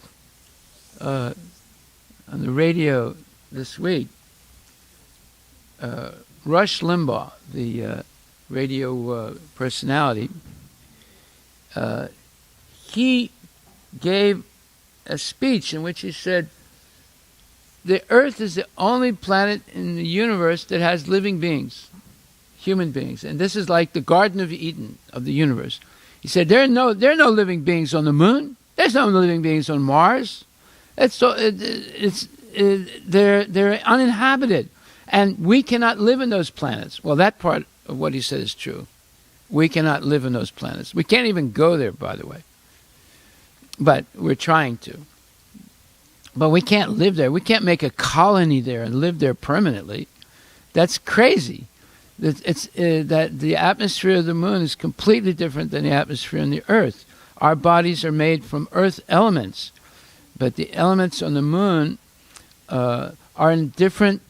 on the radio this week, Rush Limbaugh, the radio personality, he gave a speech in which he said, the Earth is the only planet in the universe that has living beings, human beings. And this is like the Garden of Eden of the universe. He said, there are no living beings on the moon. There's no living beings on Mars. They're uninhabited. And we cannot live in those planets. Well, that part of what he said is true. We cannot live in those planets. We can't even go there, by the way. But we're trying to. But we can't live there. We can't make a colony there and live there permanently. That's crazy. That the atmosphere of the moon is completely different than the atmosphere on the Earth. Our bodies are made from Earth elements, but the elements on the moon are in different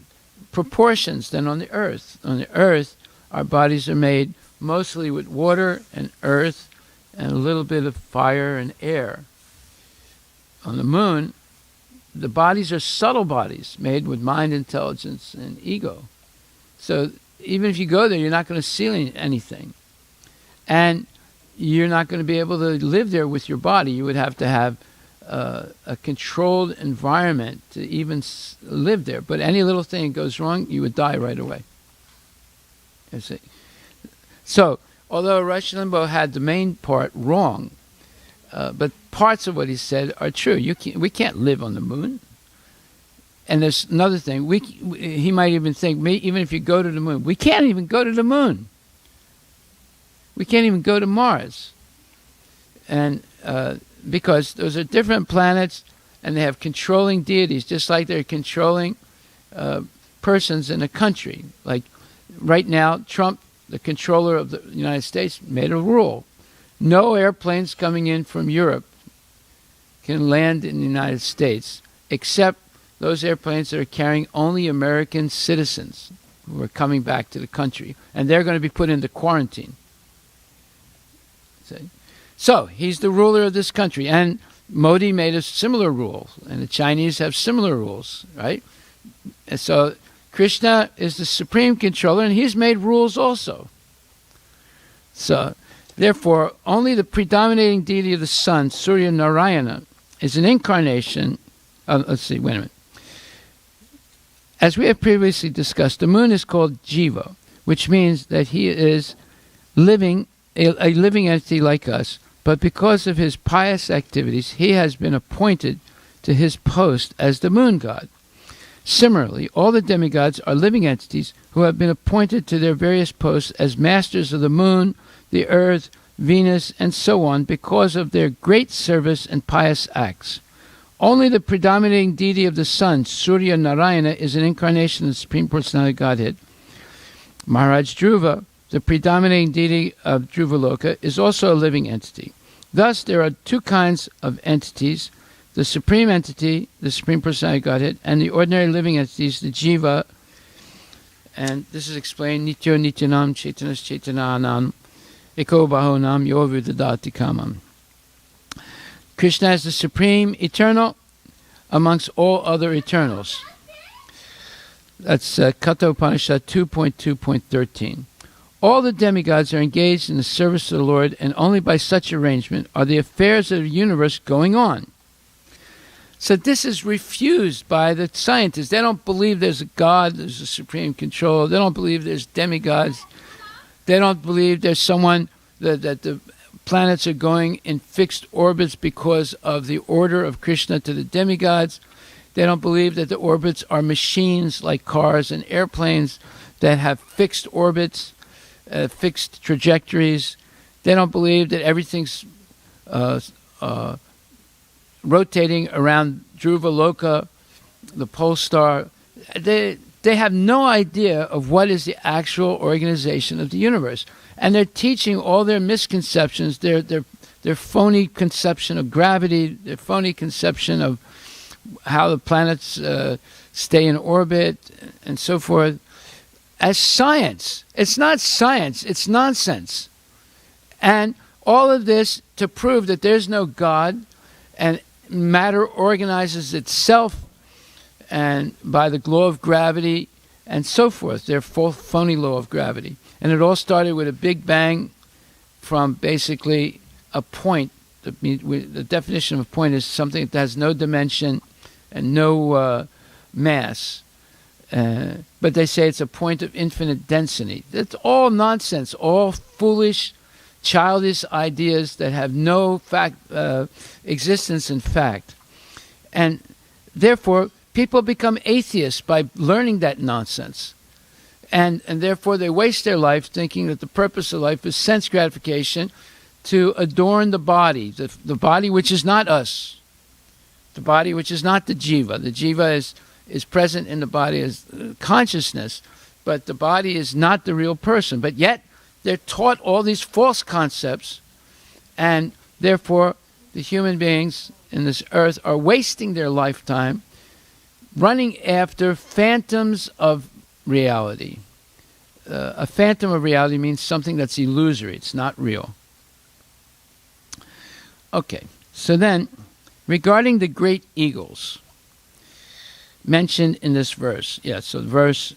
proportions than on the Earth. On the Earth, our bodies are made mostly with water and earth and a little bit of fire and air. On the moon, the bodies are subtle bodies made with mind, intelligence, and ego. So even if you go there, you're not going to see anything. And you're not going to be able to live there with your body. You would have to have a controlled environment to even live there. But any little thing goes wrong, you would die right away. You see. So, although Rush Limbaugh had the main part wrong, but parts of what he said are true. We can't live on the moon. And there's another thing. He might even think, even if you go to the moon, we can't even go to the moon. We can't even go to Mars. And because those are different planets, and they have controlling deities, just like they're controlling persons in a country. Like right now, Trump, the controller of the United States, made a rule. No airplanes coming in from Europe can land in the United States, except those airplanes that are carrying only American citizens who are coming back to the country. And they're going to be put into quarantine. See? So, he's the ruler of this country. And Modi made a similar rule. And the Chinese have similar rules, right? And so, Krishna is the supreme controller, and he's made rules also. So, therefore, only the predominating deity of the sun, Surya Narayana, is an incarnation of, let's see, wait a minute. As we have previously discussed, the moon is called Jiva, which means that he is living, a living entity like us, but because of his pious activities, he has been appointed to his post as the moon god. Similarly, all the demigods are living entities who have been appointed to their various posts as masters of the moon, the earth, Venus, and so on because of their great service and pious acts. Only the predominating deity of the sun, Surya Narayana, is an incarnation of the Supreme Personality of Godhead. Maharaj Dhruva, the predominating deity of Dhruvaloka, is also a living entity. Thus, there are two kinds of entities, the Supreme Entity, the Supreme Personality of Godhead, and the ordinary living entities, the Jiva. And this is explained, Nityo Nityanam Chaitanas Chaitananam Eko Bahonam Yo Vidadati Kamam. Krishna is the supreme eternal amongst all other eternals. That's Katha Upanishad 2.2.13. All the demigods are engaged in the service of the Lord, and only by such arrangement are the affairs of the universe going on. So this is refused by the scientists. They don't believe there's a God, there's a supreme control. They don't believe there's demigods. They don't believe there's someone that the planets are going in fixed orbits because of the order of Krishna to the demigods. They don't believe that the orbits are machines like cars and airplanes that have fixed orbits, fixed trajectories. They don't believe that everything's rotating around Dhruvaloka, the pole star. They have no idea of what is the actual organization of the universe. And they're teaching all their misconceptions, their phony conception of gravity, their phony conception of how the planets stay in orbit, and so forth, as science. It's not science, it's nonsense. And all of this to prove that there's no God, and matter organizes itself, and by the law of gravity, and so forth, their phony law of gravity. And it all started with a big bang from basically a point. The definition of a point is something that has no dimension and no mass. But they say it's a point of infinite density. That's all nonsense, all foolish, childish ideas that have no existence in fact. And therefore, people become atheists by learning that nonsense. And therefore they waste their life thinking that the purpose of life is sense gratification to adorn the body which is not us, the body which is not the jiva. The jiva is present in the body as consciousness, but the body is not the real person. But yet they're taught all these false concepts, and therefore the human beings in this earth are wasting their lifetime running after phantoms of reality. A phantom of reality means something that's illusory. It's not real. Okay, so then, regarding the great eagles mentioned in this verse. Yeah, so verse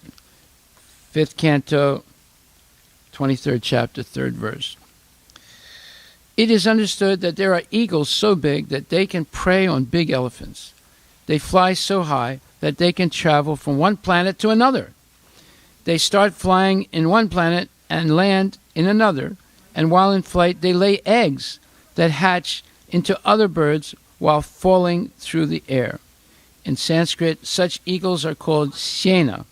5th canto, 23rd chapter, 3rd verse. It is understood that there are eagles so big that they can prey on big elephants. They fly so high that they can travel from one planet to another. They start flying in one planet and land in another, and while in flight they lay eggs that hatch into other birds while falling through the air. In Sanskrit, such eagles are called shena.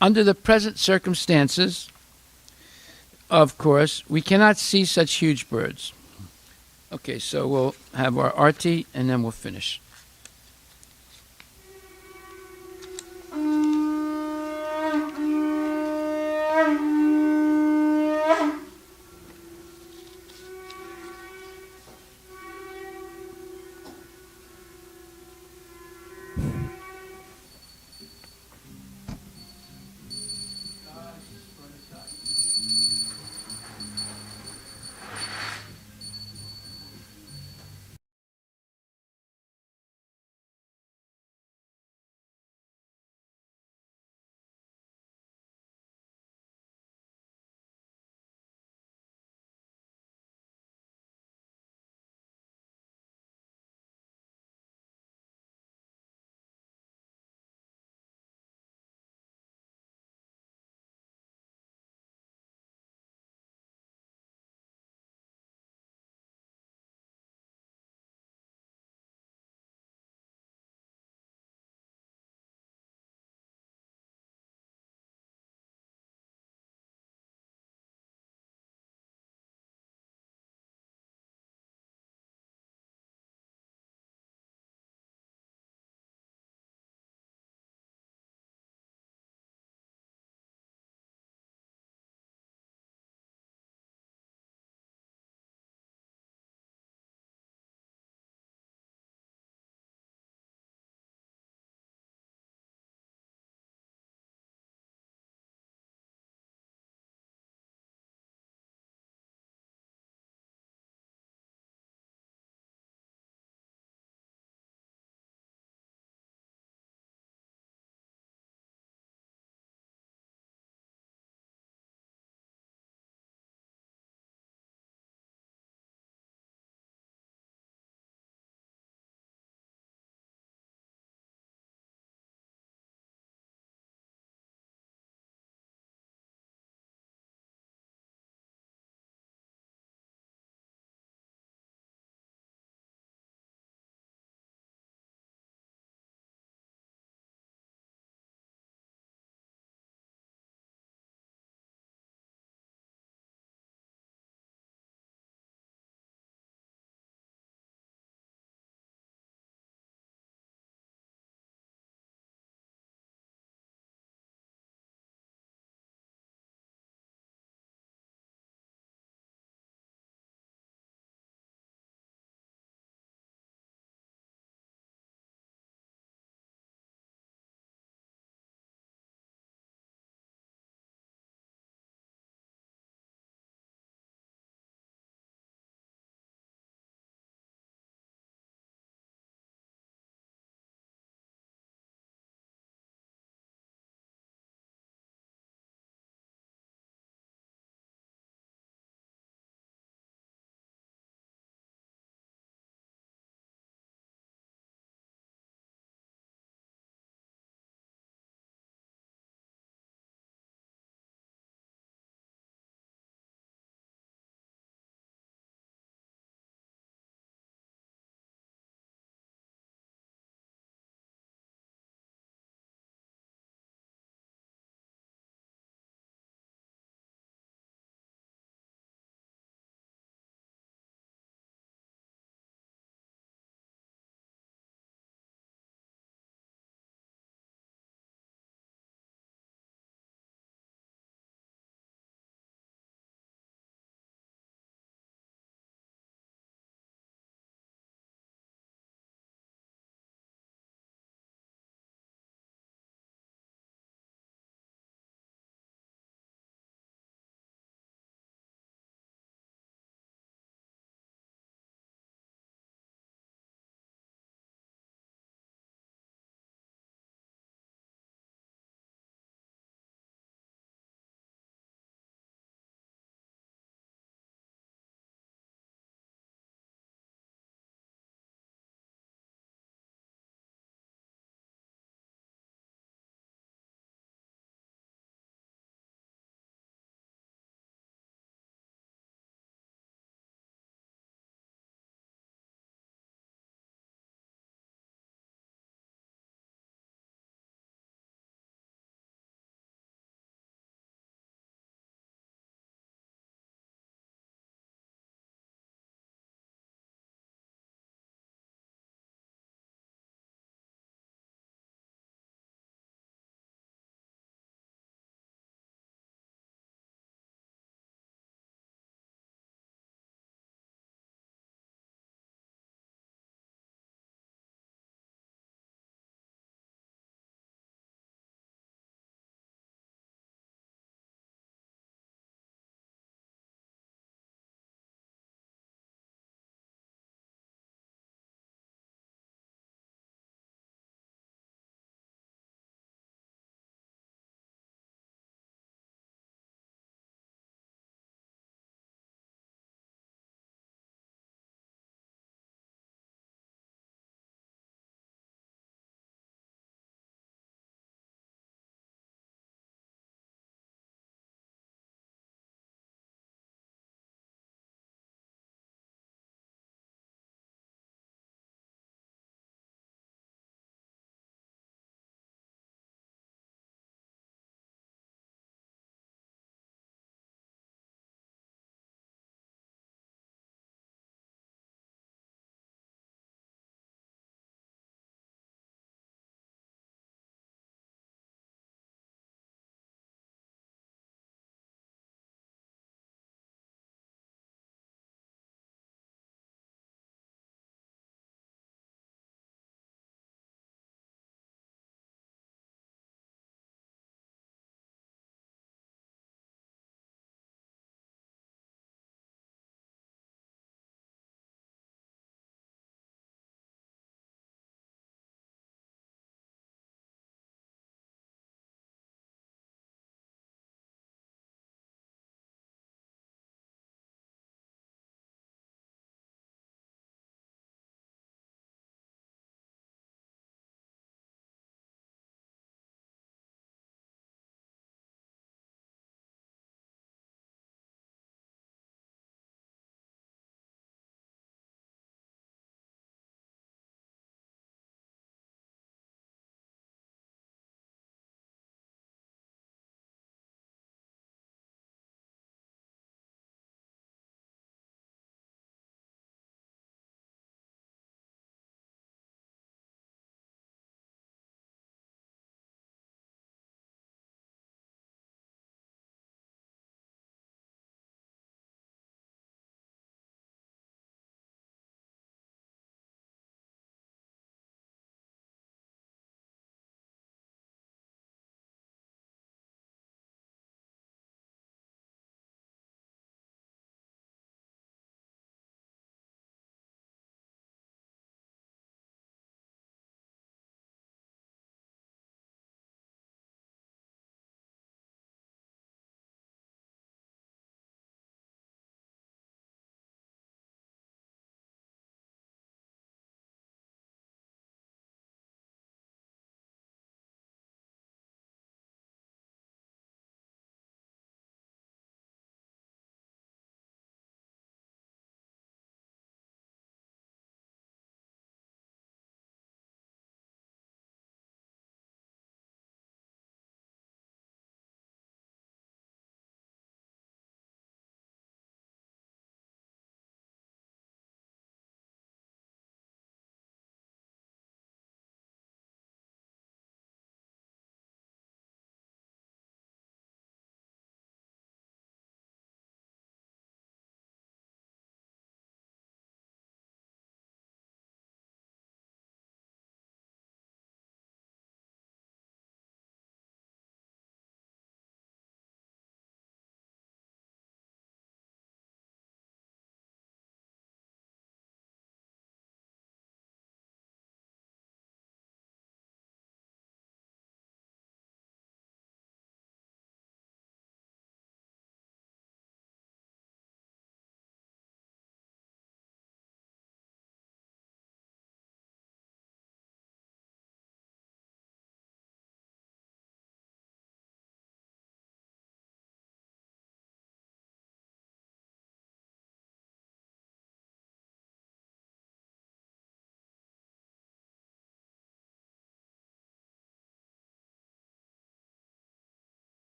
Under the present circumstances, of course, we cannot see such huge birds. Okay, so we'll have our arti and then we'll finish.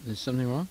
Is something wrong?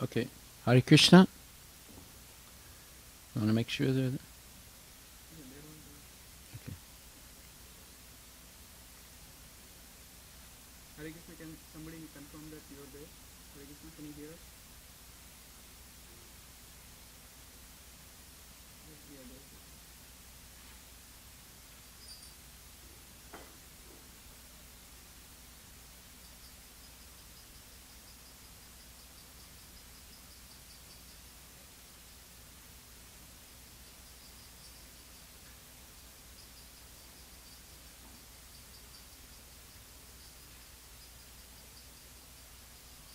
Okay. Hare Krishna. You want to make sure they're there? Okay. Hare Krishna, can somebody confirm that you are there? Hare Krishna, can you hear us? Yes, we are there.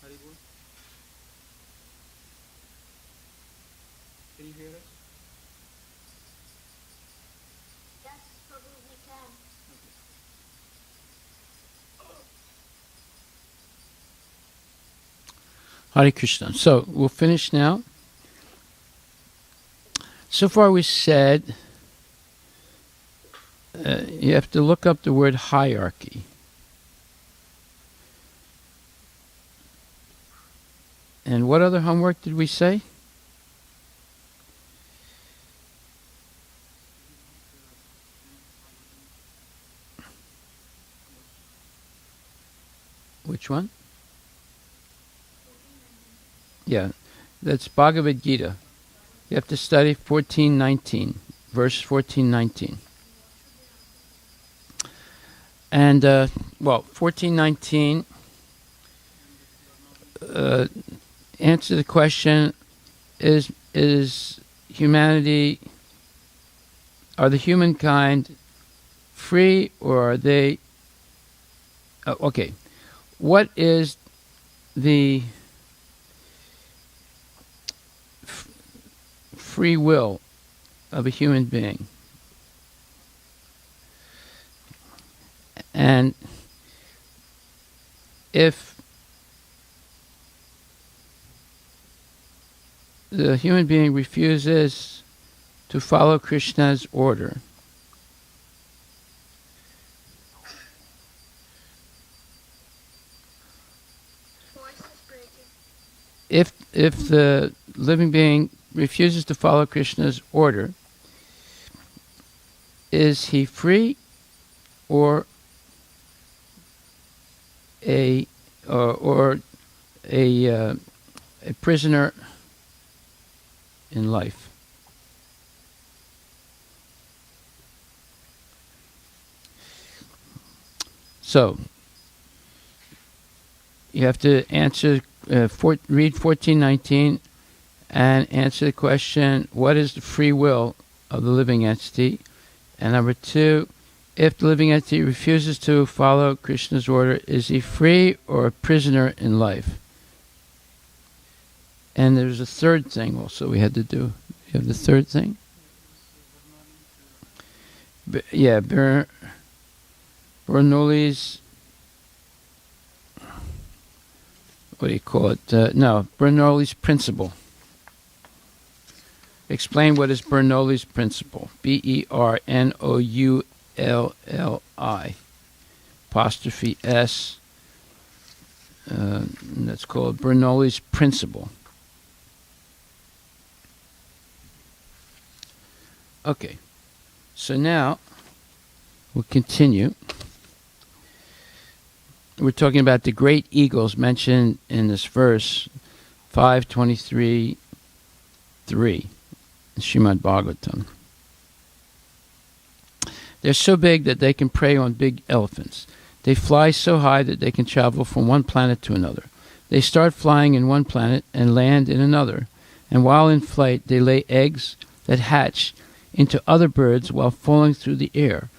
Hari Bol. Can you hear us? Yes, probably can. Hare Krishna. So we'll finish now. So far we said you have to look up the word hierarchy. And what other homework did we say? Which one? Yeah, that's Bhagavad Gita. You have to study 14:19, verse 14:19. And, 14:19, answer the question, is humanity, are the humankind free or are they, okay, what is the free will of a human being? And if the human being refuses to follow Krishna's order, Voice is breaking. if the living being refuses to follow Krishna's order, is he free or a prisoner in life? So you have to answer, read 14:19 and answer the question, what is the free will of the living entity? And number two, if the living entity refuses to follow Krishna's order, is he free or a prisoner in life? And there's a third thing also we had to do. You have the third thing? Bernoulli's, what do you call it? Bernoulli's principle. Explain what is Bernoulli's principle. Bernoulli. Apostrophe S. That's called Bernoulli's principle. Okay. So now we'll continue. We're talking about the great eagles mentioned in this verse 523:3 in Srimad Bhagavatam. They're so big that they can prey on big elephants. They fly so high that they can travel from one planet to another. They start flying in one planet and land in another, and while in flight they lay eggs that hatch into other birds while falling through the air.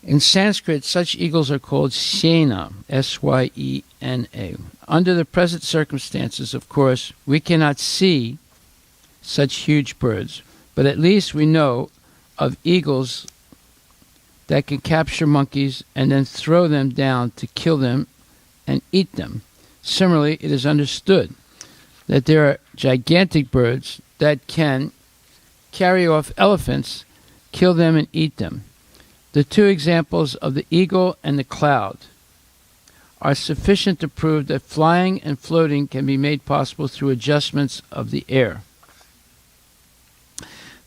In Sanskrit, such eagles are called syena, S-Y-E-N-A. Under the present circumstances, of course, we cannot see such huge birds, but at least we know of eagles that can capture monkeys and then throw them down to kill them and eat them. Similarly, it is understood that there are gigantic birds that can carry off elephants, kill them, and eat them. The two examples of the eagle and the cloud are sufficient to prove that flying and floating can be made possible through adjustments of the air.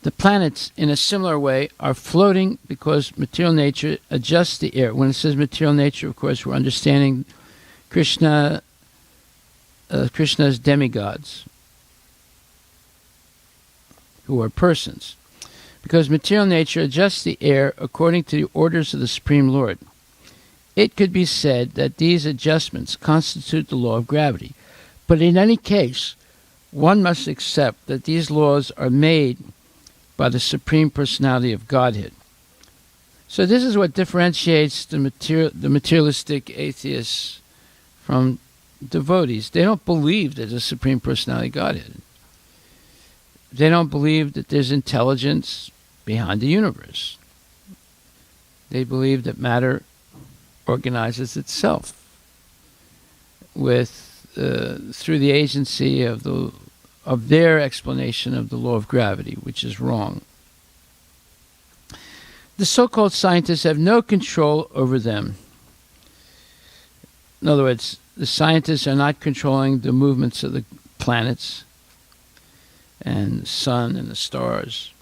The planets, in a similar way, are floating because material nature adjusts the air. When it says material nature, of course, we're understanding Krishna's demigods, who are persons. Because material nature adjusts the air according to the orders of the Supreme Lord. It could be said that these adjustments constitute the law of gravity. But in any case, one must accept that these laws are made by the Supreme Personality of Godhead. So this is what differentiates the materialistic atheists from devotees. They don't believe there's a Supreme Personality of Godhead. They don't believe that there's intelligence behind the universe. They believe that matter organizes itself through the agency of their explanation of the law of gravity, which is wrong. The so-called scientists have no control over them. In other words, the scientists are not controlling the movements of the planets and the sun and the stars.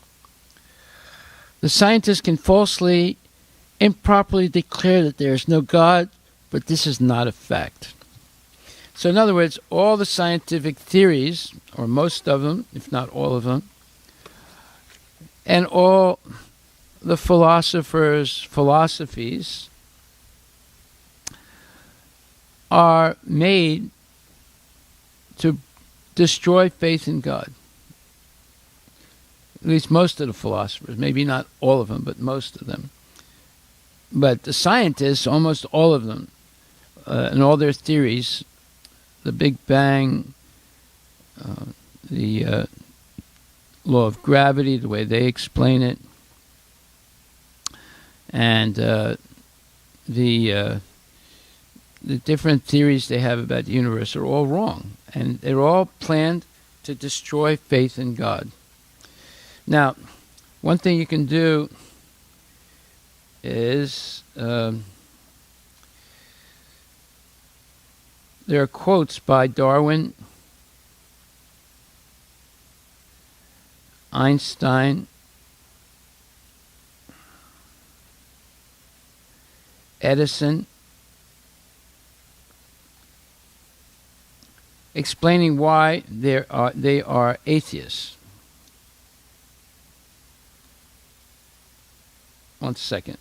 The scientists can falsely, improperly declare that there is no God, but this is not a fact. So in other words, all the scientific theories, or most of them, if not all of them, and all the philosophers' philosophies are made to destroy faith in God. At least most of the philosophers, maybe not all of them, but most of them. But the scientists, almost all of them, and all their theories, the Big Bang, the law of gravity, the way they explain it, and the different theories they have about the universe are all wrong. And they're all planned to destroy faith in God. Now, one thing you can do is there are quotes by Darwin, Einstein, Edison, explaining why they are atheists. One second.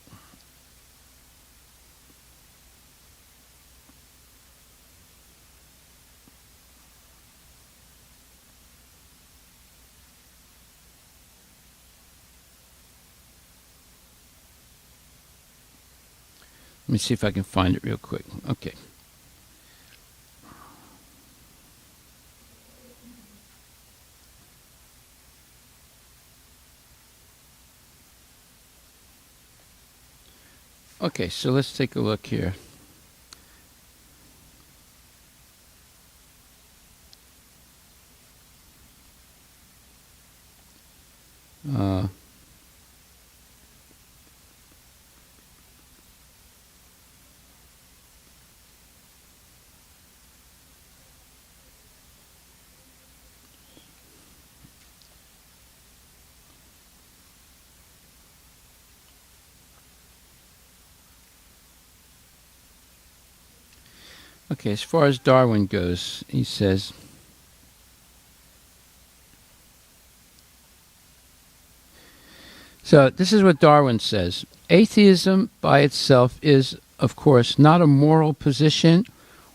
Let me see if I can find it real quick. Okay. Okay, so let's take a look here. Uh, okay, as far as Darwin goes, he says, so this is what Darwin says. Atheism by itself is, of course, not a moral position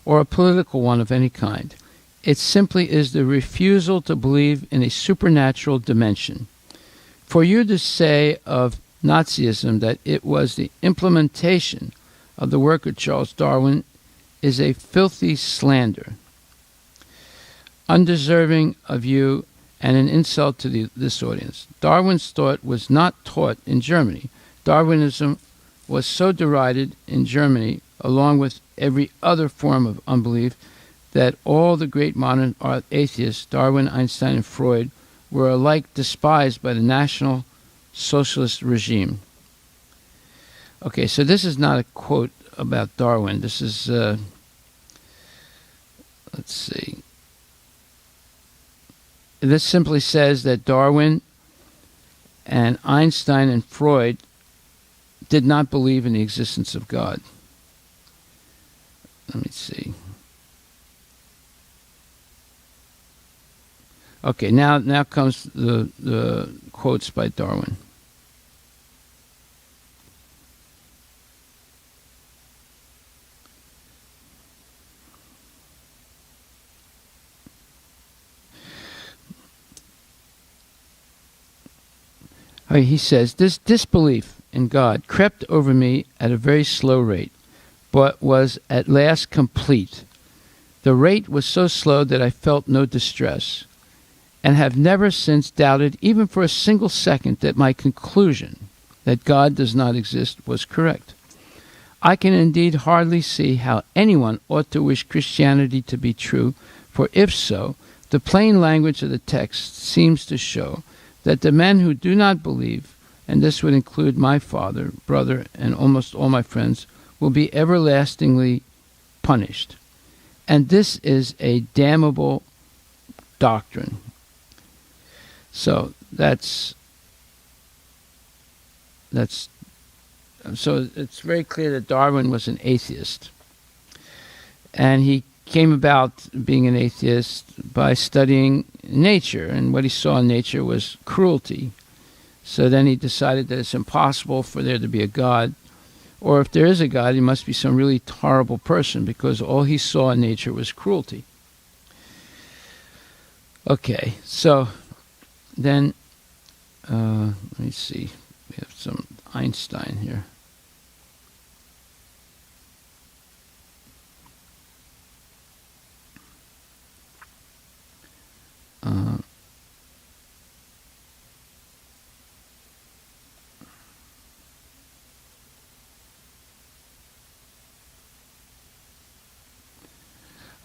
or a political one of any kind. It simply is the refusal to believe in a supernatural dimension. For you to say of Nazism that it was the implementation of the work of Charles Darwin is a filthy slander, undeserving of you and an insult to this audience. Darwin's thought was not taught in Germany. Darwinism was so derided in Germany, along with every other form of unbelief, that all the great modern atheists, Darwin, Einstein, and Freud, were alike despised by the National Socialist regime. Okay, so this is not a quote about Darwin. This is, let's see. This simply says that Darwin and Einstein and Freud did not believe in the existence of God. Let me see. Okay, now comes the quotes by Darwin. He says, this disbelief in God crept over me at a very slow rate, but was at last complete. The rate was so slow that I felt no distress, and have never since doubted, even for a single second, that my conclusion that God does not exist was correct. I can indeed hardly see how anyone ought to wish Christianity to be true, for if so, the plain language of the text seems to show that the men who do not believe, and this would include my father, brother, and almost all my friends, will be everlastingly punished. And this is a damnable doctrine. So so it's very clear that Darwin was an atheist. And he came about being an atheist by studying nature, and what he saw in nature was cruelty. So then he decided that it's impossible for there to be a God, or if there is a God, he must be some really horrible person, because all he saw in nature was cruelty. Okay, so then, let me see, we have some Einstein here.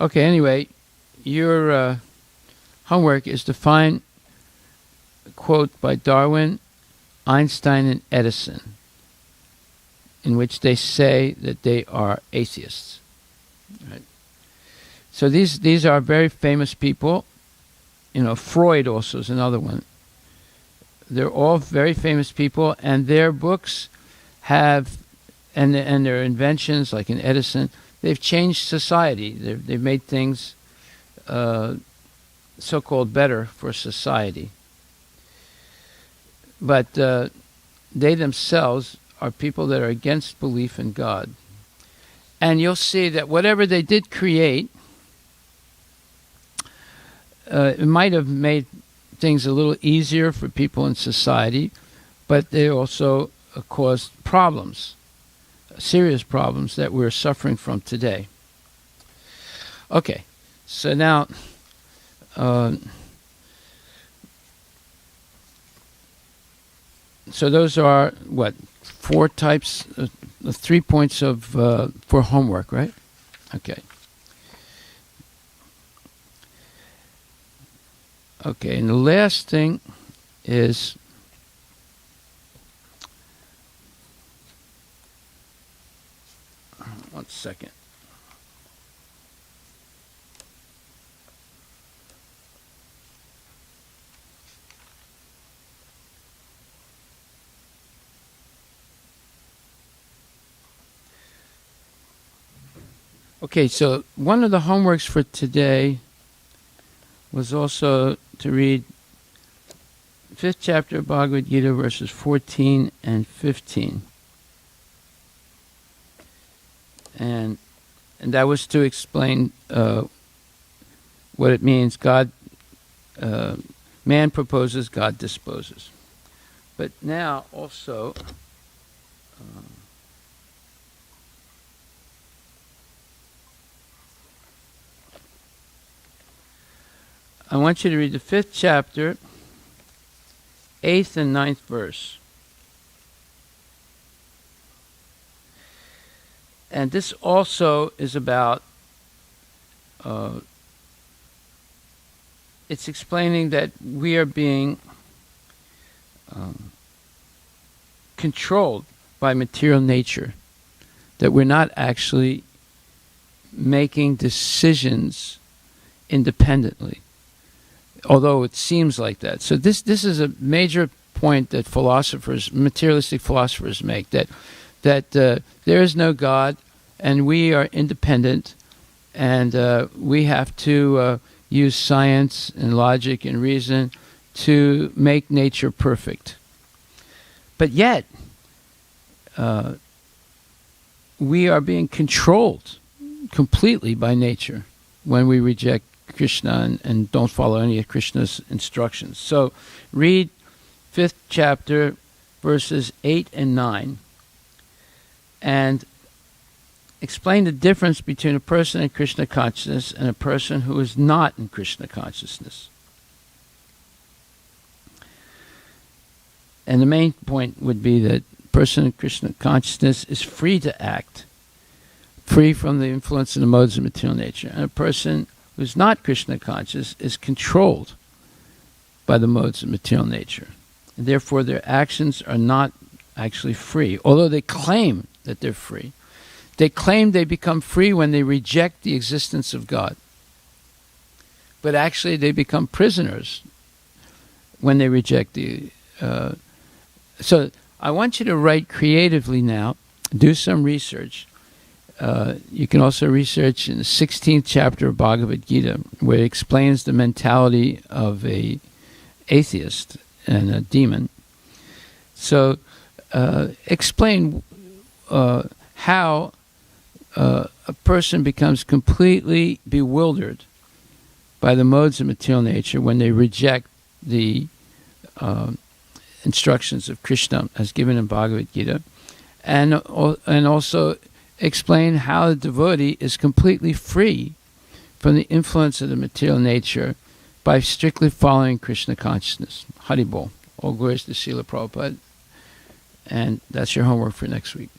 Okay, anyway, your homework is to find a quote by Darwin, Einstein, and Edison, in which they say that they are atheists. Right? So these are very famous people. You know, Freud also is another one. They're all very famous people, and their books have, and their inventions, like in Edison, they've changed society. They've made things so-called better for society. But they themselves are people that are against belief in God. And you'll see that whatever they did create, it might have made things a little easier for people in society, but they also caused problems, serious problems that we're suffering from today. Okay, so now, so those are, what, 4 types, the 3 points of for homework, right? Okay. Okay, and the last thing is one second. Okay, so one of the homeworks for today was also to read 5th chapter of Bhagavad Gita, verses 14 and 15. And that was to explain what it means. Man proposes, God disposes. But now also, I want you to read the 5th chapter, 8th and 9th verse. And this also is about, it's explaining that we are being controlled by material nature, that we're not actually making decisions independently, although it seems like that. So this is a major point that materialistic philosophers make, that there is no God, and we are independent, and we have to use science and logic and reason to make nature perfect. But yet, we are being controlled completely by nature when we reject Krishna and don't follow any of Krishna's instructions. So read 5th chapter, verses 8 and 9, and explain the difference between a person in Krishna consciousness and a person who is not in Krishna consciousness. And the main point would be that a person in Krishna consciousness is free to act, free from the influence of the modes of material nature. And a person who's not Krishna conscious is controlled by the modes of material nature. And therefore their actions are not actually free, although they claim that they're free. They claim they become free when they reject the existence of God. But actually they become prisoners when they reject the... So I want you to write creatively now, do some research. You can also research in the 16th chapter of Bhagavad Gita, where it explains the mentality of a atheist and a demon. So explain how a person becomes completely bewildered by the modes of material nature when they reject the instructions of Krishna as given in Bhagavad Gita, and also explain how the devotee is completely free from the influence of the material nature by strictly following Krishna consciousness. Haribol. All glories to Srila Prabhupada. And that's your homework for next week.